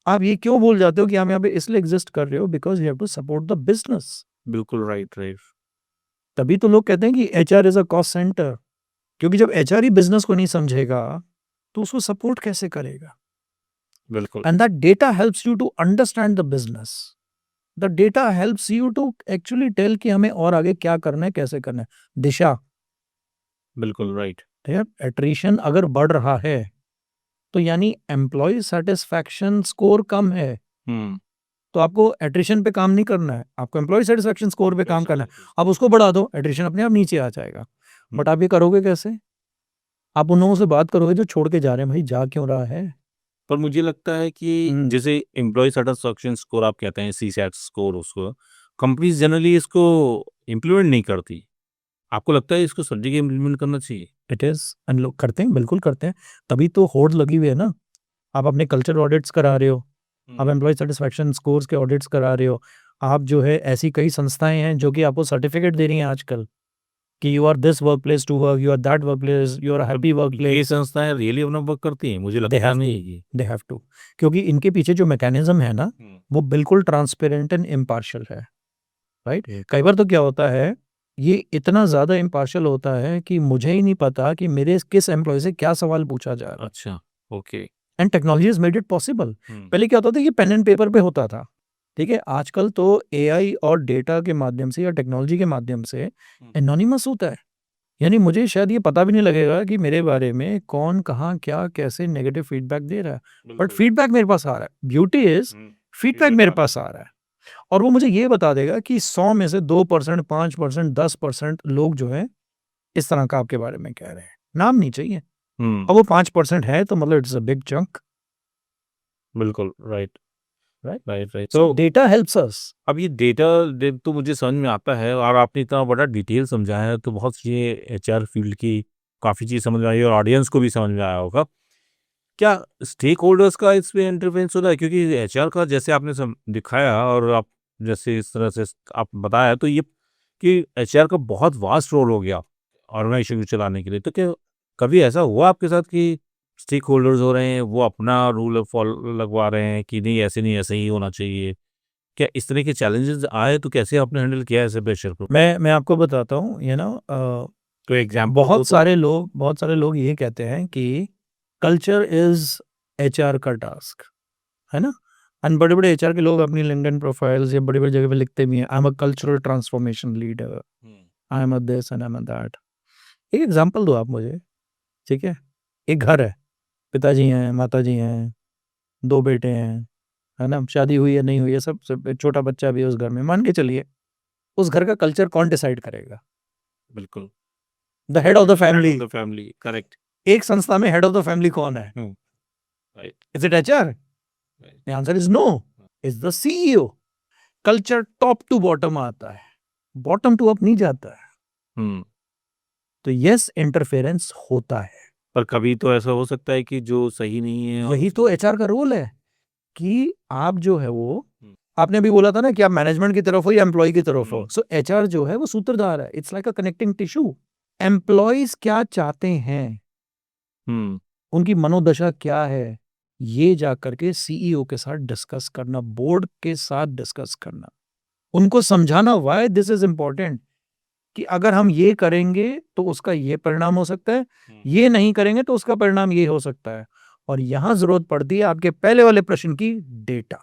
आप ये क्यों भूल जाते हो कि हम यहाँ पे इसलिए एग्जिस्ट कर रहे हो, because you have to support the business. बिल्कुल राइट राइट तभी तो लोग कहते हैं कि HR is a cost centre, क्योंकि जब एचआर ही बिजनेस को नहीं समझेगा तो उसको सपोर्ट कैसे करेगा। बिल्कुल and that data helps you to understand the business, the data helps you to actually tell कि हमें और आगे क्या करना है, कैसे करना है, दिशा। बिल्कुल राइट एट्रिशन अगर बढ़ रहा है तो यानी एम्प्लॉय सेटिस्फैक्शन स्कोर कम है, हम्म तो आपको एट्रिशन पे काम नहीं करना है, आपको एम्प्लॉय सेटिस्फैक्शन स्कोर पे काम करना है। अब उसको बढ़ा दो, एट्रिशन अपने आप नीचे आ जाएगा। बट आप ये करोगे कैसे? आप उन लोगों से बात करोगे जो छोड़ के जा रहे हैं, भाई जा क्यों रहा है? पर मुझे लगता है कि जैसे एम्प्लॉय सेटिस्फैक्शन स्कोर आप कहते हैं, सीसैट स्कोर, उसको कंपनीज जनरली इसको इम्प्लीमेंट नहीं करती। आपको लगता है इसको सब जगह इम्प्लीमेंट करना चाहिए? इट इज, एंड लोग करते हैं, बिल्कुल करते हैं, तभी तो होड़ लगी हुई है ना। आप अपने कल्चर ऑडिट्स करा रहे हो, आप एम्प्लॉय सेटिस्फैक्शन स्कोर्स के ऑडिट्स करा रहे हो, आप जो है ऐसी कई संस्थाएं हैं जो कि आपको सर्टिफिकेट दे रही हैं आजकल कि you are this workplace to work, you are that workplace, you are happy work ये प्लेस। संस्थाएं रियली अपना वर्क करती हैं? मुझे लगता have नहीं है ये। दे हैव टू, क्योंकि इनके पीछे जो मैकेनिज्म है ना, वो बिल्कुल ट्रांसपेरेंट एंड इम्पार्शियल है, राइट। कई बार तो क्या होता है, ये इतना ज़्यादा इम्पार्शियल होता है कि मुझे ही नहीं पता कि मेरे किस एम्प्लॉय से क्या सवाल पूछा जा रहा है। अच्छा, okay. And technology has made it possible. पहले क्या होता था, ये पेन एंड पेपर पे होता था, ठीक है। आजकल तो एआई और डेटा के माध्यम से या टेक्नोलॉजी के माध्यम से एनोनिमस होता है, यानी मुझे शायद ये पता भी नहीं लगेगा कि मेरे बारे में कौन, कहाँ, क्या, कैसे नेगेटिव फीडबैक दे रहा है, बट फीडबैक मेरे पास आ रहा है। ब्यूटी इज फीडबैक मेरे पास आ रहा है, और वो मुझे ये बता देगा कि 100 में से 2%, 5%, 10% लोग जो है इस तरह का आपके बारे में कह रहे हैं। नाम नहीं चाहिए, और वो 5% है तो मतलब इट्स अ बिग चंक। बिल्कुल राइट राइट राइट राइट। सो डेटा हेल्प्स अस। अब ये डेटा तो मुझे समझ में आता है, और आपने इतना बड़ा डिटेल समझाया है, तो बहुत ये एचआर फील्ड की काफ़ी चीज़ समझ में आई और ऑडियंस को भी समझ में आया होगा। क्या स्टेक होल्डर्स का इसमें इंटरफेरेंस होता है? क्योंकि एचआर का जैसे आपने दिखाया, और आप जैसे इस तरह से आप बताया, तो ये कि एचआर का बहुत वास्ट रोल हो गया ऑर्गेनाइजेशन को चलाने के लिए। तो क्या कभी ऐसा हुआ आपके साथ कि स्टेक होल्डर्स हो रहे हैं, वो अपना रूल फॉलो लगवा रहे हैं कि नहीं, ऐसे नहीं, ऐसे ही होना चाहिए? क्या इस तरह के चैलेंजेस आए, तो कैसे आपने हैंडल किया ऐसे प्रेशर को? मैं आपको बताता हूँ, कोई एग्जाम्पल बहुत सारे लोग ये कहते हैं कि कल्चर इज एचआर का टास्क, है ना। एंड बड़े बड़े एचआर के लोग अपनी लिंक्डइन प्रोफाइल्स या बड़ी बड़ी जगह पे लिखते भी हैं, I am a cultural transformation leader, I am a this and I am a that. एक एग्जांपल दो आप मुझे, ठीक है। एक घर है, पिताजी हैं, माताजी हैं, 2 बेटे हैं, है ना, शादी हुई है नहीं हुई है, सब छोटा बच्चा भी है उस घर में, मान के चलिए उस घर का कल्चर कौन डिसाइड करेगा? बिल्कुल, the head of the family. The family, correct. एक संस्था में हेड ऑफ द फैमिली कौन है? Right is it HR? The answer is no, is the CEO. Culture top to bottom आता है, बॉटम टू अप नहीं जाता है। तो यस, इंटरफेरेंस होता है, पर कभी तो ऐसा हो सकता है कि जो सही नहीं है। वही तो एचआर का रोल है कि आप जो है वो, आपने अभी बोला था ना कि आप मैनेजमेंट की तरफ हो या एम्प्लॉय की तरफ हो। सो एचआर जो है वो सूत्रधार है, it's like a connecting tissue. Employees क्या चाहते हैं, उनकी मनोदशा क्या है, ये जाकर के सीईओ के साथ डिस्कस करना, बोर्ड के साथ डिस्कस करना, उनको समझाना व्हाई दिस इज इंपॉर्टेंट, कि अगर हम ये करेंगे तो उसका ये परिणाम हो सकता है, ये नहीं करेंगे तो उसका परिणाम ये हो सकता है। और यहां जरूरत पड़ती है आपके पहले वाले प्रश्न की, डेटा।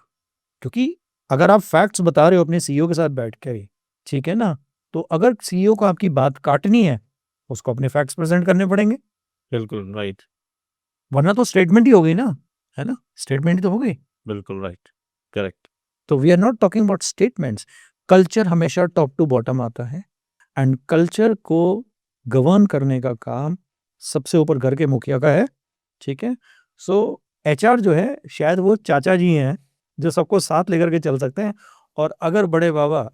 क्योंकि अगर आप फैक्ट्स बता रहे हो अपने सीईओ के साथ बैठ के, ठीक है ना, तो अगर सीईओ को आपकी बात काटनी है, उसको अपने फैक्ट्स प्रेजेंट करने पड़ेंगे, बिल्कुल राइट, वरना तो स्टेटमेंट ही हो गई ना, है ना, स्टेटमेंट ही तो हो गई। बिल्कुल राइट, करेक्ट। तो we are not talking about statements. Culture हमेशा टॉप टू बॉटम आता है एंड कल्चर को गवर्न करने का काम सबसे ऊपर घर के मुखिया का है, ठीक है। सो एचआर जो है शायद वो चाचा जी हैं जो सबको साथ लेकर के चल सकते हैं, और अगर बड़े बाबा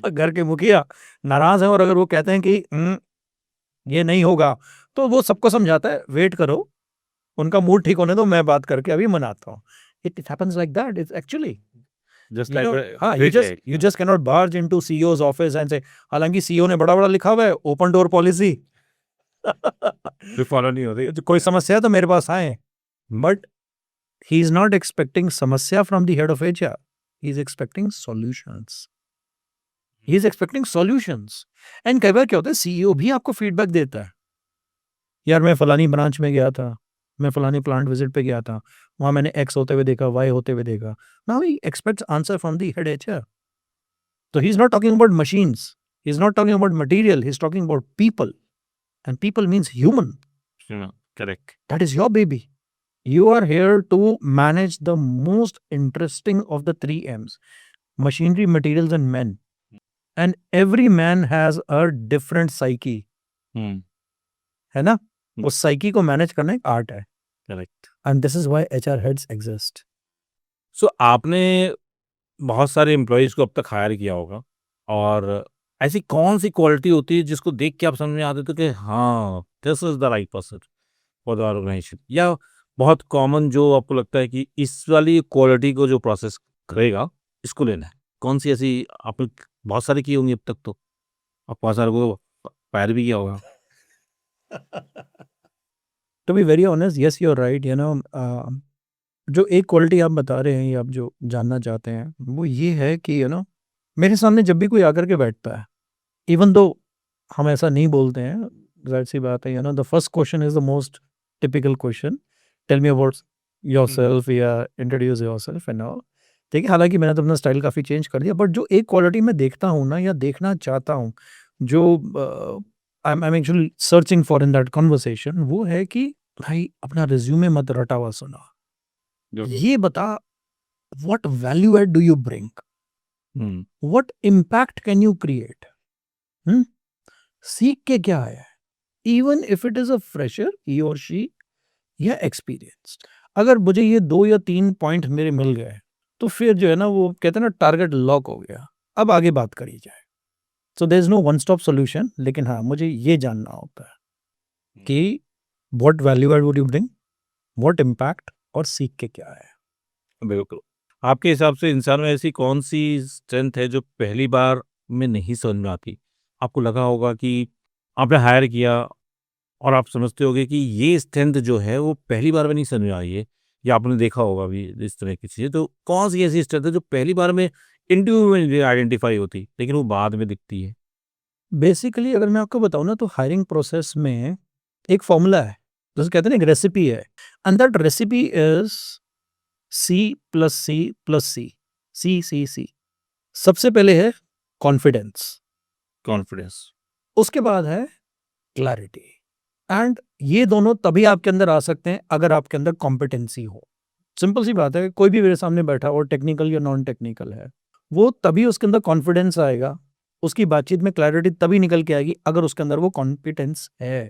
घर के मुखिया नाराज हैं और अगर वो कहते हैं कि ये नहीं होगा, तो वो सबको समझाता है वेट करो, उनका मूड ठीक होने दो, मैं बात करके अभी मनाता हूँ। It happens like that, it's actually just You know, like हाँ, you just cannot barge into CEO's office and say, हालांकि सीईओ ने बड़ा बड़ा लिखा हुआ है ओपन डोर पॉलिसी, फॉलो नहीं होती। कोई समस्या है तो मेरे पास आए, but he is not expecting समस्या from the head of HR, he is expecting solutions, he is expecting solutions। And कई बार क्या होता है सीईओ भी आपको फीडबैक देता है, यार मैं फलानी ब्रांच में गया था, मैं फलानी प्लांट विजिट पे गया था, वहां मैंने एक्स होते हुए देखा, वाई होते हुए देखा। Now he aspects answer from the head HR. So he's not talking about machines. He's not talking about material. He's talking about people. And people means human. Correct. That is your baby. You are here to manage the most interesting of the 3 M's: machinery, materials, and men. And every man has a different psyche. है ना? उस psyche को manage करना एक art है. Correct. And this is why HR heads exist. सो आपने बहुत सारे एम्प्लॉयज को अब तक हायर किया होगा, और ऐसी कौन सी क्वालिटी होती है जिसको देख के आप समझ में आते थे कि हाँ this is the right person for the organisation, या बहुत कॉमन जो आपको लगता है कि इस वाली क्वालिटी को जो प्रोसेस करेगा इसको लेना है? कौन सी ऐसी आपने बहुत सारी की होंगी अब तक, तो आप बहुत सारे को फायर भी किया होगा। To be very honest, yes, you're right. You know, जो एक क्वालिटी आप बता रहे हैं या आप जो जानना चाहते हैं वो ये है कि मेरे सामने जब भी कोई आकर के बैठता है, इवन दो हम ऐसा नहीं बोलते हैं, जाहिर सी बात है, the first question is the most typical question, tell me about yourself या इंट्रोड्यूस योरसेल्फ एंड ऑल। ठीक है, हालांकि मैंने तो अपना स्टाइल काफ़ी चेंज कर दिया, बट जो एक क्वालिटी मैं देखता हूँ ना या देखना चाहता हूँ, जो I am actually searching for in that conversation, वो है कि भाई अपना रिज्यूमे मत रटा हुआ सुना, ये बता what value add do you bring, what impact can you create, सीख के क्या है, even if it is a fresher ही और शी या एक्सपीरियंस्ड। अगर मुझे ये 2 या 3 पॉइंट मेरे मिल गए तो फिर जो है ना वो कहते हैं ना टारगेट लॉक हो गया, अब आगे बात करी जाए। So there is no one stop solution, लेकिन हाँ मुझे ये जानना होता है कि what value add would you bring, what impact, और सीख के क्या है। बिल्कुल। आपके हिसाब से इंसान में ऐसी कौन सी स्ट्रेंथ है जो पहली बार में नहीं समझ में आती? आपको लगा होगा कि आपने हायर किया और आप समझते होगे कि ये स्ट्रेंथ जो है वो पहली बार में नहीं समझ में आई है, या आपने देखा होगा भी इस तरह की चीज़ें, तो कौन सी ऐसी स्ट्रेंथ है जो पहली बार में इंटरव्यू में नहीं आइडेंटिफाई होती लेकिन वो बाद में दिखती है? बेसिकली अगर मैं आपको बताऊं ना तो हायरिंग प्रोसेस में एक फॉर्मूला है, जैसे कहते हैं ना एक रेसिपी है, and that recipe is C plus C plus C, C C C. सबसे पहले है कॉन्फिडेंस, कॉन्फिडेंस, उसके बाद है क्लैरिटी, एंड ये दोनों तभी आपके अंदर आ सकते हैं अगर आपके अंदर कॉम्पिटेंसी हो। सिंपल सी बात है, कोई भी मेरे सामने बैठा हो टेक्निकल या नॉन टेक्निकल है, वो तभी उसके अंदर कॉन्फिडेंस आएगा, उसकी बातचीत में क्लैरिटी तभी निकल के आएगी अगर उसके अंदर वो कॉम्पिटेंस है।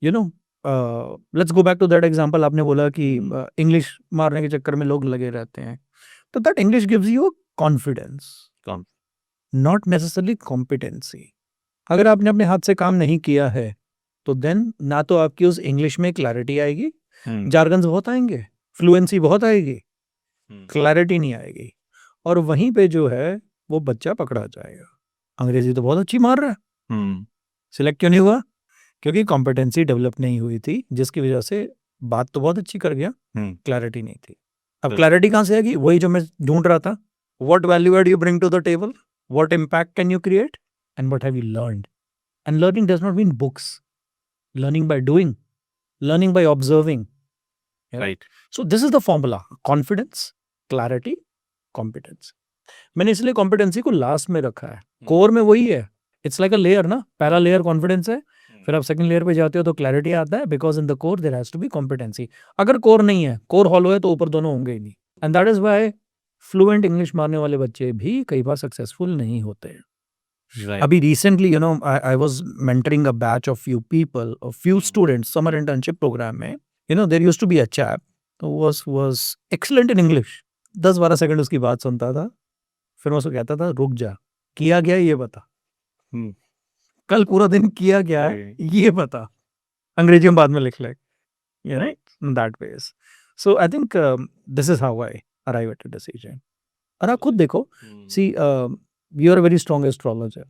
Let's go back to that example, आपने बोला कि इंग्लिश मारने के चक्कर में लोग लगे रहते हैं, तो that English gives you confidence, not necessarily competency. अगर आपने अपने हाथ से काम नहीं किया है तो देन ना तो आपकी उस इंग्लिश में क्लैरिटी आएगी, जार्गन्स बहुत आएंगे, फ्लुएंसी बहुत आएगी, क्लैरिटी नहीं आएगी, और वहीं पे जो है वो बच्चा पकड़ा जाएगा। अंग्रेजी तो बहुत अच्छी मार रहा है, सिलेक्ट क्यों नहीं हुआ? क्योंकि कॉम्पिटेंसी डेवलप नहीं हुई थी, जिसकी वजह से बात तो बहुत अच्छी कर गया, क्लैरिटी नहीं थी। अब क्लैरिटी कहाँ से आएगी? वही जो मैं ढूंढ रहा था, what value add you bring to the table, what impact can you create, and what have you learned. And learning does not mean books, learning by doing, learning by observing, right. so this is the formula: confidence, clarity, competence। मैंने इसलिए competency को last में रखा है, core में वही है, it's like a layer ना, पहला लेयर कॉन्फिडेंस है, फिर आप सेकंड लेयर पे जाते हो तो क्लैरिटी आता है, because in the core there has to be competency. अगर कोर नहीं है, कोर हॉलो है, तो ऊपर दोनों होंगे ही नहीं, and that is why fluent English मारने वाले बच्चे भी कई बार सक्सेसफुल नहीं होते हैं। राइट अभी recently I was mentoring a batch of few people, a few students summer internship program में। There used to be a chap was excellent in English. 10-12 second उसकी बात सुनता था, फिर मैं उसको कहता था रुक जा, किया क्या है ये बता, हम्म कल पूरा दिन किया क्या है right. ये बता, अंग्रेजी में बाद में लिख ले, you know, in that ways. So I think this is how I arrive at a decision. और आप खुद देखो, see, you are a very strong astrologer.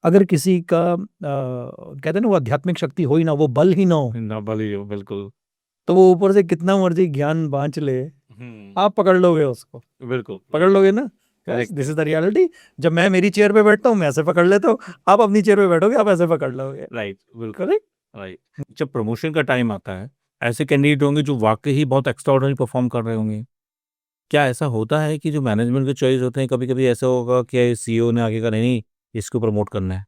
अगर किसी का कहते हैं ना वो आध्यात्मिक शक्ति हो ही ना, वो बल ही ना हो, ना भले हो, बिल्कुल तो वो ऊपर से कितना मर्जी ज्ञान बांच ले, आप पकड़ लोगे उसको, बिल्कुल पकड़ लोगे ना। Correct. This is the reality. जब मैं मेरी चेयर पे बैठता हूँ मैं ऐसे पकड़ लेता हूँ, आप अपनी चेयर पे बैठोगे आप ऐसे पकड़ लोगे। राइट बिल्कुल करेक्ट। राइट। जब प्रमोशन का टाइम आता है, ऐसे कैंडिडेट होंगे जो वाकई ही बहुत एक्स्ट्राऑर्डिनरी परफॉर्म कर रहे होंगे। क्या ऐसा होता है कि जो मैनेजमेंट के चॉइस होते हैं, कभी कभी ऐसा होगा कि सीईओ ने आगे का नहीं, इसको प्रमोट करना है,